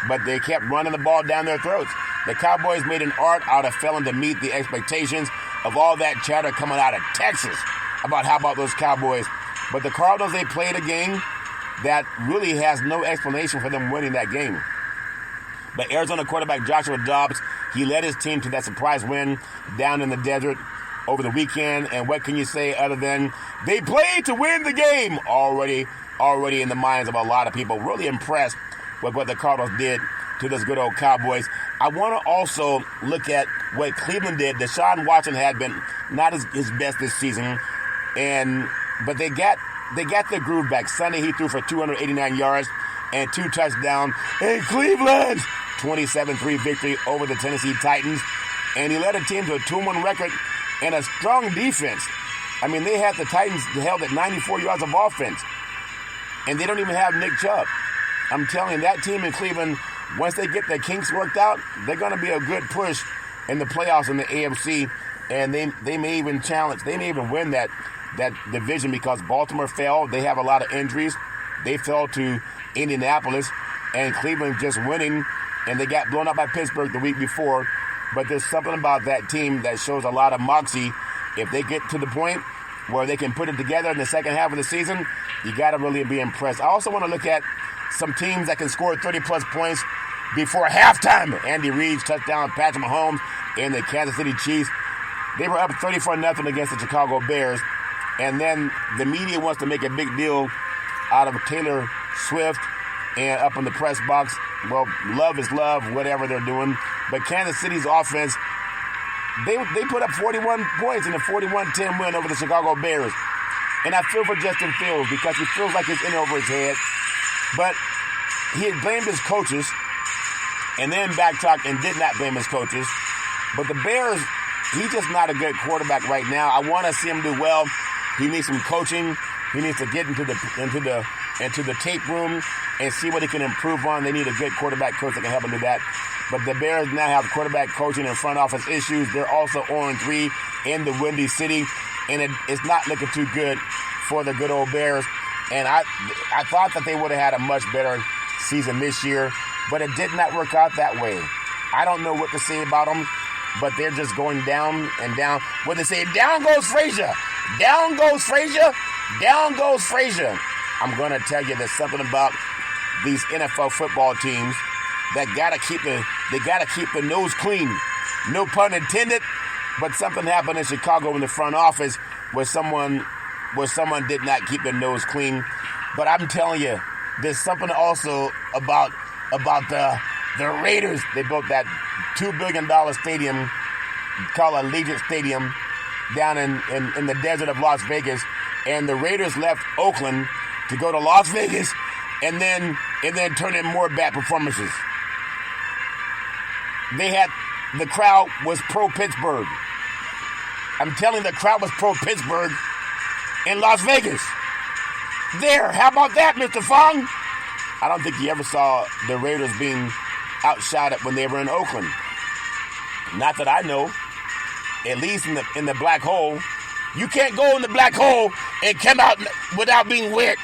M: but they kept running the ball down their throats. The Cowboys made an art out of failing to meet the expectations of all that chatter coming out of Texas about how about those Cowboys. But the Cardinals, they played a game that really has no explanation for them winning that game. But Arizona quarterback Joshua Dobbs, he led his team to that surprise win down in the desert over the weekend. And what can you say other than they played to win the game? Already in the minds of a lot of people. Really impressed with what the Cardinals did to this good old Cowboys. I want to also look at what Cleveland did. Deshaun Watson had been not his best this season, but they got their groove back. Sunday he threw for 289 yards and 2 touchdowns. And Cleveland's 27-3 victory over the Tennessee Titans, and he led a team to a 2-1 record and a strong defense. I mean, they had the Titans held at 94 yards of offense, and they don't even have Nick Chubb. I'm telling you, that team in Cleveland, once they get their kinks worked out, they're going to be a good push in the playoffs in the AFC, and they may even challenge. They may even win that division because Baltimore fell. They have a lot of injuries. They fell to Indianapolis, and Cleveland just winning, and they got blown up by Pittsburgh the week before. But there's something about that team that shows a lot of moxie. If they get to the point where they can put it together in the second half of the season, you got to really be impressed. I also want to look at some teams that can score 30-plus points before halftime. Andy Reid's touchdown, Patrick Mahomes, and the Kansas City Chiefs. They were up 34-0 against the Chicago Bears. And then the media wants to make a big deal out of Taylor Swift and up in the press box. Well, love is love, whatever they're doing. But Kansas City's offense, they put up 41 points in a 41-10 win over the Chicago Bears. And I feel for Justin Fields because he feels like it's in over his head. But he had blamed his coaches and then backtracked and did not blame his coaches. But the Bears, he's just not a good quarterback right now. I want to see him do well. He needs some coaching. He needs to get into the tape room and see what he can improve on. They need a good quarterback coach that can help him do that. But the Bears now have quarterback coaching and front office issues. They're also 0-3 in the Windy City, and it's not looking too good for the good old Bears. And I thought that they would have had a much better season this year, but it did not work out that way. I don't know what to say about them, but they're just going down and down. When they say, down goes Frazier, down goes Frazier, down goes Frazier. I'm going to tell you there's something about these NFL football teams that gotta keep the nose clean. No pun intended, but something happened in Chicago in the front office where someone did not keep their nose clean. But I'm telling you, there's something also about the Raiders. They built that $2 billion stadium called Allegiant Stadium down in the desert of Las Vegas, and the Raiders left Oakland to go to Las Vegas and then turn in more bad performances. The crowd was pro-Pittsburgh. I'm telling you, the crowd was pro-Pittsburgh in Las Vegas. There, how about that, Mr. Fong? I don't think you ever saw the Raiders being outshot when they were in Oakland. Not that I know. At least in the black hole. You can't go in the black hole and come out without being wet.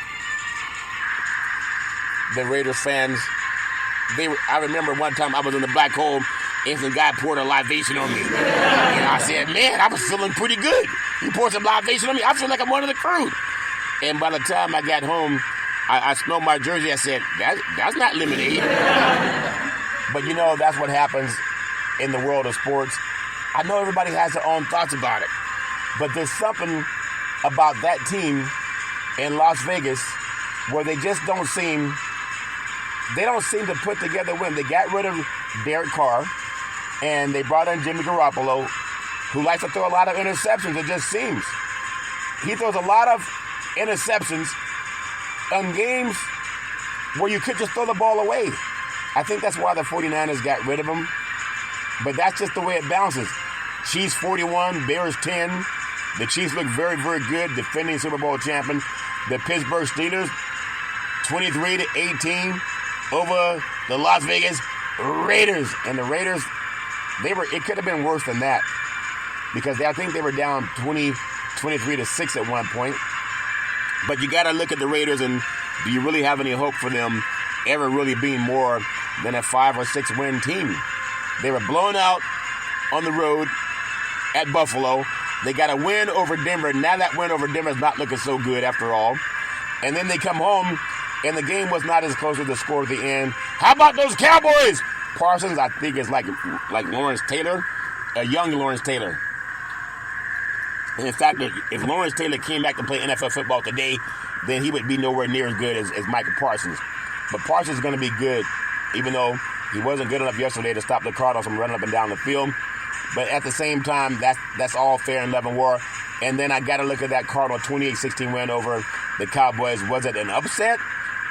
M: The Raiders fans, I remember one time I was in the black hole and some guy poured a libation on me. And I said, man, I was feeling pretty good. You poured some libation on me? I feel like I'm one of the crew. And by the time I got home, I smelled my jersey. I said, that's not lemonade. But you know, that's what happens in the world of sports. I know everybody has their own thoughts about it. But there's something about that team in Las Vegas where they just don't seem to put together a win. They got rid of Derek Carr, and they brought in Jimmy Garoppolo, who likes to throw a lot of interceptions, it just seems. He throws a lot of interceptions on games where you could just throw the ball away. I think that's why the 49ers got rid of him. But that's just the way it bounces. Chiefs 41, Bears 10. The Chiefs look very, very good, defending Super Bowl champion. The Pittsburgh Steelers 23-18 over the Las Vegas Raiders. And the Raiders, it could have been worse than that, because I think they were down 23-6 at one point. But you got to look at the Raiders, and do you really have any hope for them ever really being more than a 5 or 6 win team? They were blown out on the road at Buffalo. They got a win over Denver. Now that win over Denver is not looking so good after all. And then they come home, and the game was not as close as the score at the end. How about those Cowboys? Parsons, I think, is like Lawrence Taylor, a young Lawrence Taylor. And in fact, if Lawrence Taylor came back to play NFL football today, then he would be nowhere near as good as Michael Parsons. But Parsons is going to be good, even though he wasn't good enough yesterday to stop the Cardinals from running up and down the field. But at the same time, that's all fair in love and war. And then I got to look at that Cardinal 28-16 win over the Cowboys. Was it an upset,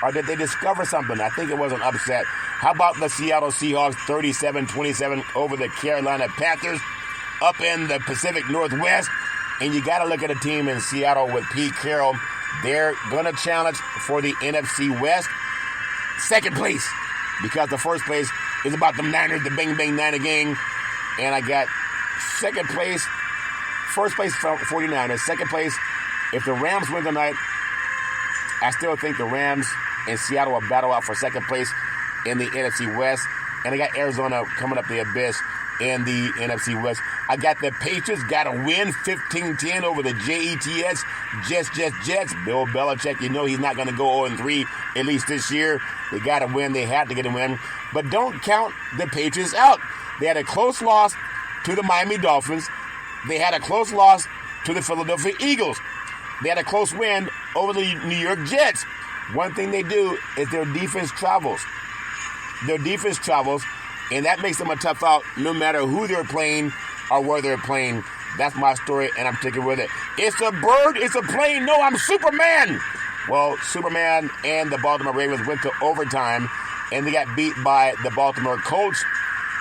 M: or did they discover something? I think it was an upset. How about the Seattle Seahawks 37-27 over the Carolina Panthers up in the Pacific Northwest? And you got to look at a team in Seattle with Pete Carroll. They're going to challenge for the NFC West second place, because the first place is about the Niners, the Bang Bang Niner gang. And I got second place, first place from 49ers, second place. If the Rams win tonight, I still think the Rams and Seattle will battle out for second place in the NFC West. And I got Arizona coming up the abyss in the NFC West. I got the Patriots got to win 15-10 over the Jets. Jets. Bill Belichick, you know he's not going to go 0-3, at least this year. They got to win. They had to get a win. But don't count the Patriots out. They had a close loss to the Miami Dolphins. They had a close loss to the Philadelphia Eagles. They had a close win over the New York Jets. One thing they do is their defense travels. And that makes them a tough out no matter who they're playing or where they're playing. That's my story, and I'm sticking with it. It's a bird, it's a plane. No, I'm Superman. Well, Superman and the Baltimore Ravens went to overtime, and they got beat by the Baltimore Colts.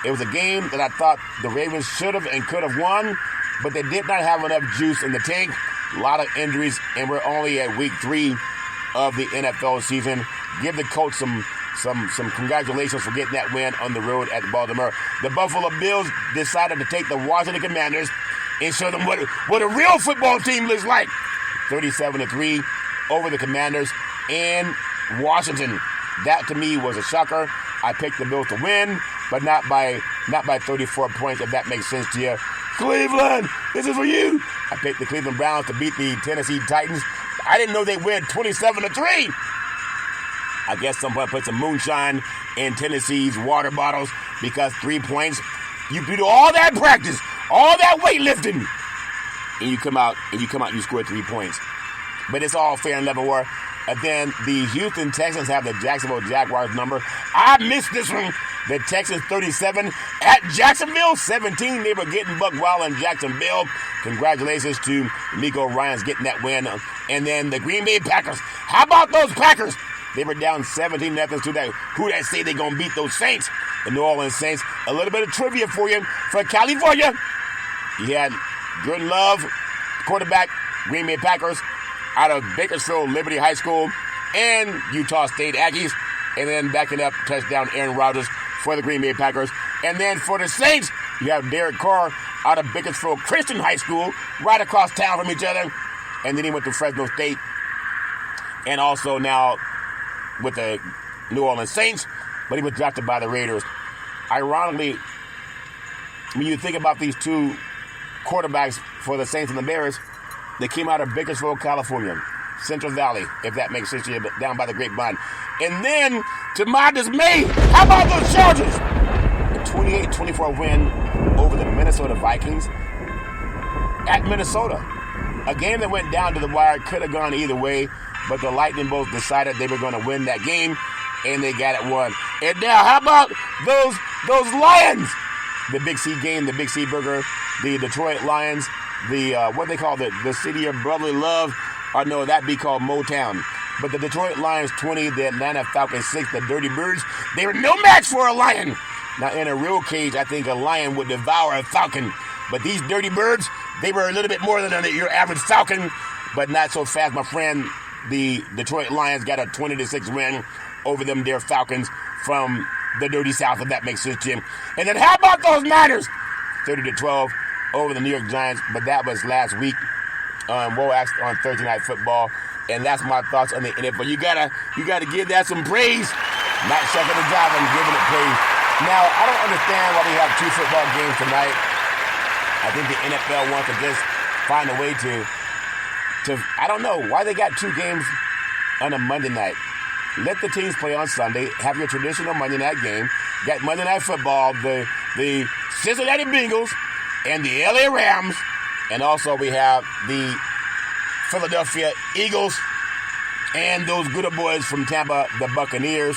M: It was a game that I thought the Ravens should have and could have won, but they did not have enough juice in the tank. A lot of injuries, and we're only at week 3 of the NFL season. Give the Colts some congratulations for getting that win on the road at Baltimore. The Buffalo Bills decided to take the Washington Commanders and show them what a real football team looks like. 37-3 over the Commanders in Washington. That to me was a shocker. I picked the Bills to win, but not by 34 points, if that makes sense to you. Cleveland, this is for you. I picked the Cleveland Browns to beat the Tennessee Titans. I didn't know they'd win 27-3. I guess somebody put some moonshine in Tennessee's water bottles, because 3 points, you do all that practice, all that weightlifting, and you come out and you score 3 points. But it's all fair and level war. And then the Houston Texans have the Jacksonville Jaguars number. I missed this one. The Texans 37 at Jacksonville 17. They were getting buck wild in Jacksonville. Congratulations to Nico Ryans getting that win. And then the Green Bay Packers. How about those Packers? They were down 17-0 to that. Who that say they gonna beat those Saints? The New Orleans Saints. A little bit of trivia for you. For California, you had Jordan Love, quarterback, Green Bay Packers, out of Bakersfield Liberty High School, and Utah State Aggies. And then backing up, touchdown, Aaron Rodgers for the Green Bay Packers. And then for the Saints, you have Derek Carr out of Bakersfield Christian High School, right across town from each other. And then he went to Fresno State. And also now with the New Orleans Saints, but he was drafted by the Raiders. Ironically, when you think about these two quarterbacks for the Saints and the Bears, they came out of Bakersfield, California, Central Valley, if that makes sense to you, but down by the Grapevine. And then, to my dismay, how about those Chargers? A 28-24 win over the Minnesota Vikings at Minnesota. A game that went down to the wire, could have gone either way, but the Lightning both decided they were going to win that game, and they got it won. And now, how about those Lions? The Big C game, the Big C burger, the Detroit Lions, the what they call the city of brotherly love, or no, that'd be called Motown. But the Detroit Lions 20, the Atlanta Falcons 6, the Dirty Birds, they were no match for a Lion. Now, in a real cage, I think a Lion would devour a Falcon. But these Dirty Birds, they were a little bit more than your average Falcon, but not so fast, my friend. The Detroit Lions got a 20-6 win over them there Falcons from the Dirty South, if that makes sense, Jim. And then how about those Niners? 30-12 over the New York Giants, but that was last week on Thursday Night Football. And that's my thoughts on the NFL. You gotta give that some praise. Not shucking the job and giving it praise. Now, I don't understand why we have two football games tonight. I think the NFL wants to just find a way to I don't know why they got two games on a Monday night. Let the teams play on Sunday. Have your traditional Monday night game. Got Monday Night Football, the Cincinnati Bengals and the LA Rams. And also we have the Philadelphia Eagles and those good old boys from Tampa, the Buccaneers.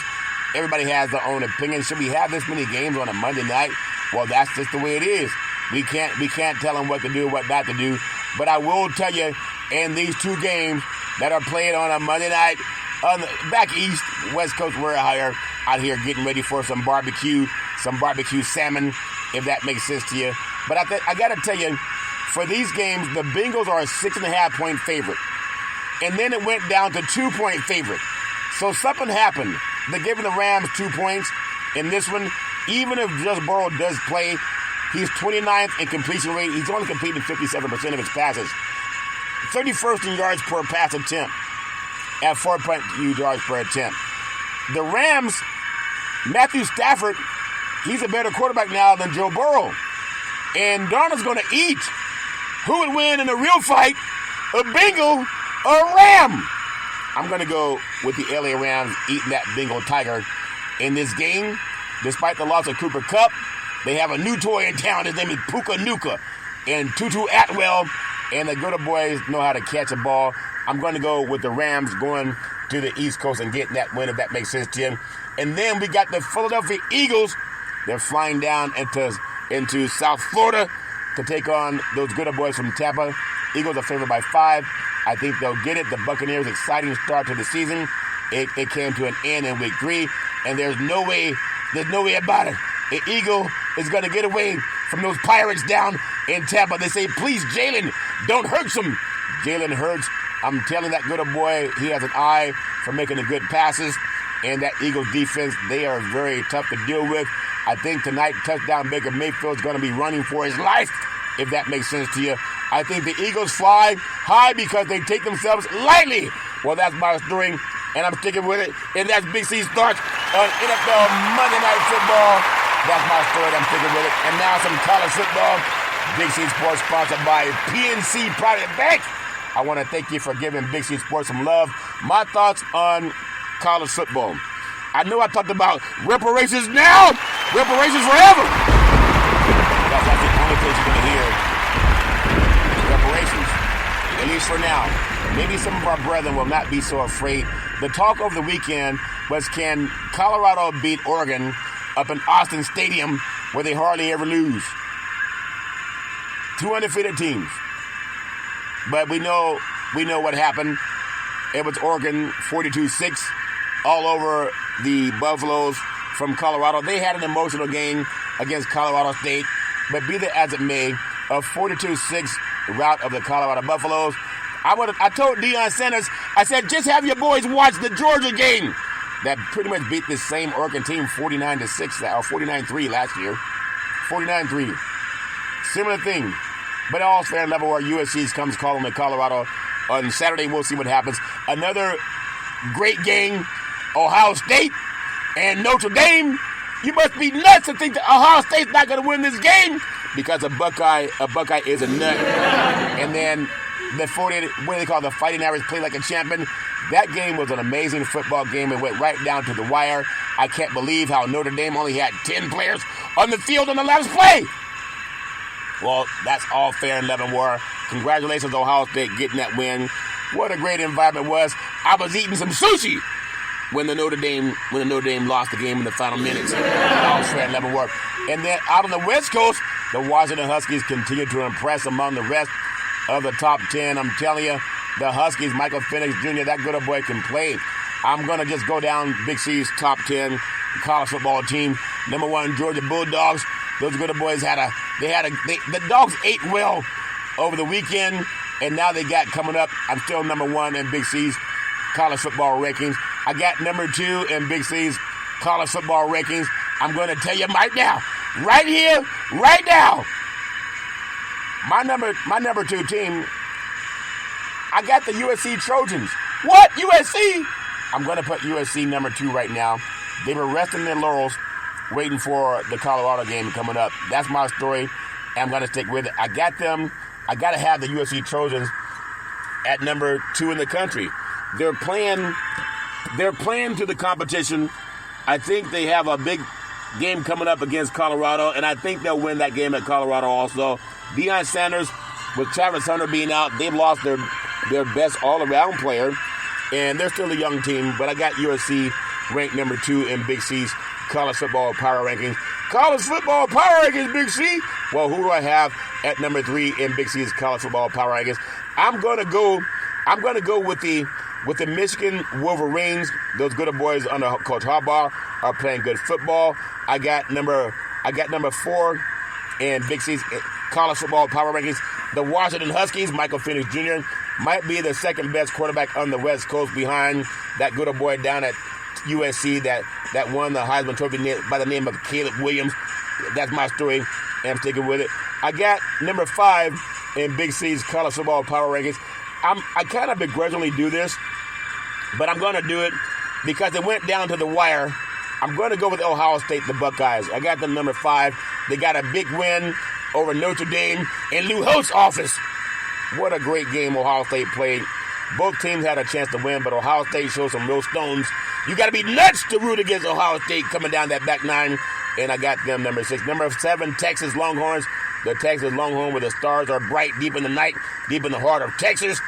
M: Everybody has their own opinion. Should we have this many games on a Monday night? Well, that's just the way it is. We can't tell them what to do, what not to do. But I will tell you, in these two games that are played on a Monday night, back east, West Coast, we're out here getting ready for some barbecue salmon, if that makes sense to you. But I got to tell you, for these games, the Bengals are a 6.5-point favorite. And then it went down to 2-point favorite. So something happened. They're giving the Rams 2 points in this one. Even if Joe Burrow does play, he's 29th in completion rate. He's only completing 57% of his passes. 31st in yards per pass attempt at 4.2 yards per attempt. The Rams, Matthew Stafford, he's a better quarterback now than Joe Burrow. And Darnold's going to eat. Who would win in a real fight, a Bengal or a Ram? I'm going to go with the LA Rams eating that Bengal Tiger in this game. Despite the loss of Cooper Kupp, they have a new toy in town. His name is Puka Nuka. And Tutu Atwell and the good old boys know how to catch a ball. I'm going to go with the Rams going to the East Coast and getting that win, if that makes sense, Jim. And then we got the Philadelphia Eagles. They're flying down into South Florida to take on those good old boys from Tampa. Eagles are favored by 5. I think they'll get it. The Buccaneers' exciting start to the season. It came to an end in week 3, and there's no way about it. An Eagle is going to get away from those Pirates down in Tampa. They say, please, Jalen, don't hurt them. Jalen Hurts, I'm telling that good old boy, he has an eye for making the good passes. And that Eagles defense, they are very tough to deal with. I think tonight, touchdown Baker Mayfield is going to be running for his life, if that makes sense to you. I think the Eagles fly high because they take themselves lightly. Well, that's my story, and I'm sticking with it. And that's Big C's thoughts on NFL Monday Night Football. That's my story, I'm sticking with it. And now some college football. Big C Sports sponsored by PNC Private Bank. I want to thank you for giving Big C Sports some love. My thoughts on college football. I know I talked about reparations now, reparations forever. That's the only place you're going to hear reparations, at least for now. Maybe some of our brethren will not be so afraid. The talk over the weekend was, can Colorado beat Oregon up in Austin Stadium where they hardly ever lose? 2 undefeated teams. But we know what happened. It was Oregon 42-6 all over the Buffaloes from Colorado. They had an emotional game against Colorado State. But be that as it may, a 42-6 rout of the Colorado Buffaloes. I told Deion Sanders, I said, just have your boys watch the Georgia game. that pretty much beat this same Oregon team 49-6 or 49-3 last year. 49-3. Similar thing. But all fair and level where USC comes calling to Colorado. On Saturday, we'll see what happens. Another great game. Ohio State and Notre Dame. You must be nuts to think that Ohio State's not going to win this game because a Buckeye is a nut. And then the 48, what do they call it, the Fighting Irish play like a champion. That game was an amazing football game. It went right down to the wire. I can't believe how Notre Dame only had 10 players on the field on the last play. Well, that's all fair and level war. Congratulations, Ohio State, getting that win. What a great environment it was. I was eating some sushi when the Notre Dame lost the game in the final minutes. All fair and level war. And then out on the West Coast, the Washington Huskies continue to impress among the rest of the top 10. I'm telling you, the Huskies, Michael Penix Jr., that good old boy can play. I'm going to just go down Big C's top 10 college football team. Number 1, Georgia Bulldogs. Those good old boys the Dogs ate well over the weekend, and now they got coming up. I'm still number 1 in Big C's college football rankings. I got number 2 in Big C's college football rankings. I'm going to tell you right now, right here, right now, my number 2 team, I got the USC Trojans. What? USC? I'm going to put USC number 2 right now. They were resting their laurels, waiting for the Colorado game coming up. That's my story, and I'm going to stick with it. I got them. I got to have the USC Trojans at number 2 in the country. They're playing to the competition. I think they have a big game coming up against Colorado, and I think they'll win that game at Colorado also. Deion Sanders, with Travis Hunter being out, they've lost their best all-around player, and they're still a young team, but I got USC ranked number 2 in Big C's college football power rankings. College football power rankings, Big C. Well, who do I have at number 3 in Big C's college football power rankings? I'm gonna go with the Michigan Wolverines. Those good boys under Coach Harbaugh are playing good football. I got number 4 in Big C's college football power rankings. The Washington Huskies, Michael Penix Jr. might be the second best quarterback on the West Coast behind that good old boy down at USC that won the Heisman Trophy by the name of Caleb Williams. That's my story, and I'm sticking with it. I got number 5 in Big C's college football power rankings. I kind of begrudgingly do this, but I'm going to do it because it went down to the wire. I'm going to go with Ohio State, the Buckeyes. I got them number 5. They got a big win over Notre Dame in Lou Holtz's office. What a great game Ohio State played. Both teams had a chance to win, but Ohio State showed some real stones. You got to be nuts to root against Ohio State coming down that back 9, and I got them number 6. Number 7, Texas Longhorns. The Texas Longhorns, where the stars are bright deep in the night, deep in the heart of Texas.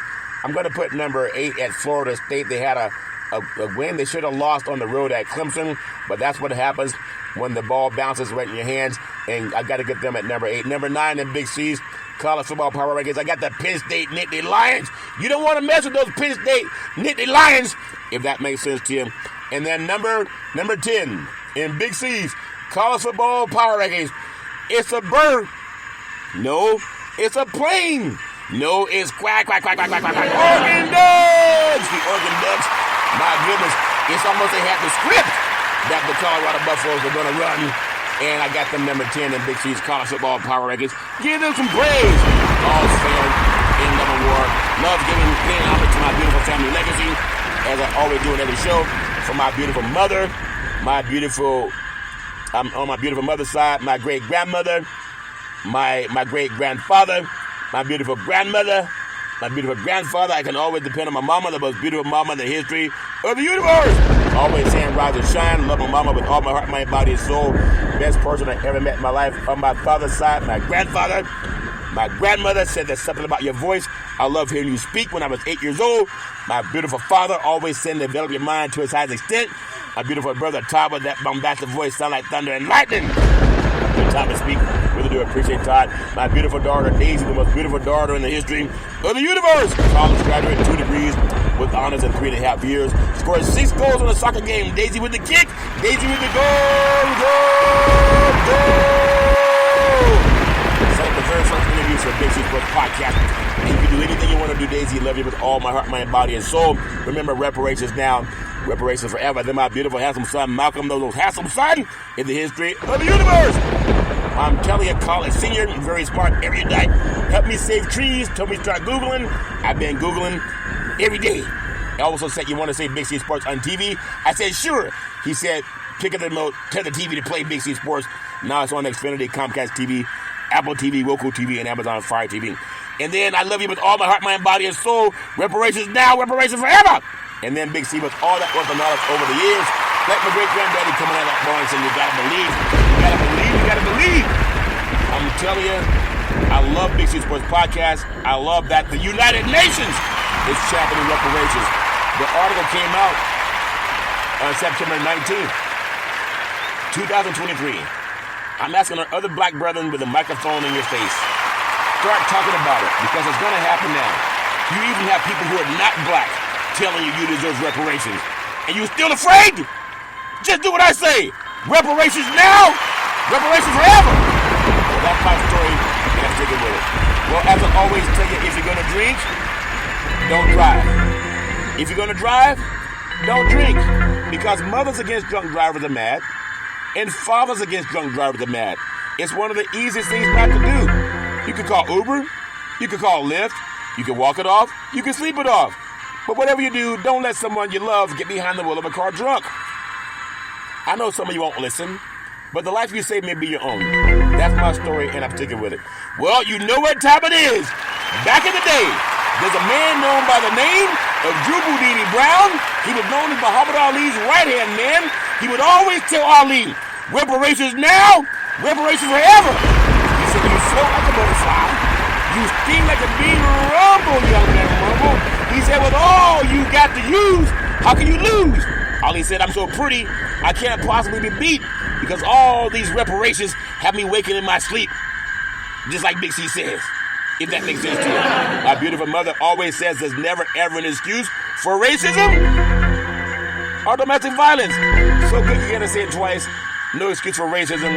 M: I'm going to put number 8 at Florida State. They had a win. They should have lost on the road at Clemson, but that's what happens when the ball bounces right in your hands, and I got to get them at number 8. Number 9 in Big C's college football power rankings, I got the Penn State Nittany Lions. You don't want to mess with those Penn State Nittany Lions, if that makes sense to you. And then number 10 in Big C's college football power rankings, it's a bird. No, it's a plane. No, it's quack, quack, quack, quack, quack, quack, quack. Oregon Ducks! The Oregon Ducks, my goodness, it's almost they had the script that the Colorado Buffaloes were going to run. And I got them number 10 in Big C's college football power rankings. Give them some praise. All's fair in love and war. Love paying homage to my beautiful family legacy, as I always do in every show. For my beautiful mother, on my beautiful mother's side, my great-grandmother, my great-grandfather, my beautiful grandmother, my beautiful grandfather. I can always depend on my mama, the most beautiful mama in the history of the universe. Always saying rise and shine. Love my mama with all my heart, mind, body, and soul. Best person I ever met in my life. On my father's side, my grandfather. My grandmother said there's something about your voice. I love hearing you speak when I was 8 years old. My beautiful father always said develop your mind to its highest extent. My beautiful brother Todd with that bombastic voice sound like thunder and lightning. Good time to speak. Really do appreciate Todd. My beautiful daughter Daisy, the most beautiful daughter in the history of the universe. College graduate, 2 degrees with honors in 3.5 years. Scored 6 goals in a soccer game. Daisy with the kick. Daisy with the goal. The very first interviews for Big C Sports Podcast. And you can do anything you want to do, Daisy. Love you with all my heart, mind, body, and soul. Remember, Reparations now. Reparations forever. Then my beautiful, handsome son, Malcolm, those handsome son in the history of the universe. I'm telling you, college senior, you're very smart, erudite. Help me save trees, told me to start Googling. I've been Googling every day. He also said, you want to say Big C Sports on TV? I said, sure. He said, pick up the remote, tell the TV to play Big C Sports. Now it's on Xfinity, Comcast TV, Apple TV, Roku TV, and Amazon Fire TV. And then I love you with all my heart, mind, body, and soul. Reparations now, reparations forever. And then Big C with all that wealth of knowledge over the years. Like my great-granddaddy coming out of that barn saying, you gotta believe, you gotta believe, you gotta believe. I'm telling you, I love Big C Sports Podcast. I love that the United Nations is championing reparations. The article came out on September 19th, 2023. I'm asking our other black brethren with a microphone in your face, start talking about it, because it's going to happen now. You even have people who are not black telling you deserve reparations, and you're still afraid? Just do what I say. Reparations now, reparations forever. Well, that's my story, and I'm sticking with it. Well, as I always tell you, if you're going to drink, don't drive. If you're going to drive, don't drink. Because mothers against drunk drivers are mad, and fathers against drunk drivers are mad. It's one of the easiest things not to do. You can call Uber, you can call Lyft, you can walk it off, you can sleep it off. But whatever you do, don't let someone you love get behind the wheel of a car drunk. I know some of you won't listen, but the life you save may be your own. That's my story, and I'm sticking with it. Well, you know what time it is. Back in the day, there's a man known by the name of Drew Boudini Brown. He was known as Muhammad Ali's right-hand man. He would always tell Ali, reparations now, reparations forever. He said, you float like a butterfly. You sting like a bee, rumble, young man, rumble. He said, with all you got to use, how can you lose? Ali said, I'm so pretty, I can't possibly be beat, because all these reparations have me waking in my sleep. Just like Big C says, if that makes sense to you. My beautiful mother always says there's never ever an excuse for racism or domestic violence. So good you gotta say it twice. No excuse for racism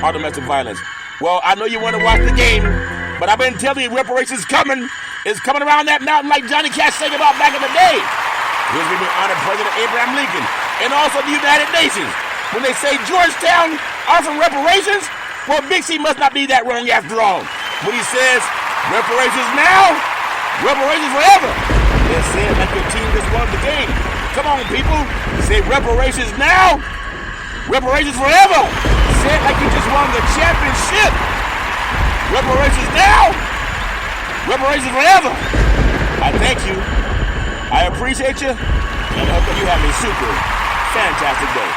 M: or domestic violence. Well, I know you want to watch the game, but I've been telling you reparations coming. It's coming around that mountain like Johnny Cash sang about back in the day. Here's when we honor President Abraham Lincoln and also the United Nations. When they say Georgetown offering reparations, well, Big C must not be that wrong after all. When he says reparations now, reparations forever. They say it like your team just won the game. Come on, people. Say reparations now, reparations forever. Say it like you just won the championship. Reparations now, reparations forever. I thank you. I appreciate you. And I hope that you have a super fantastic day.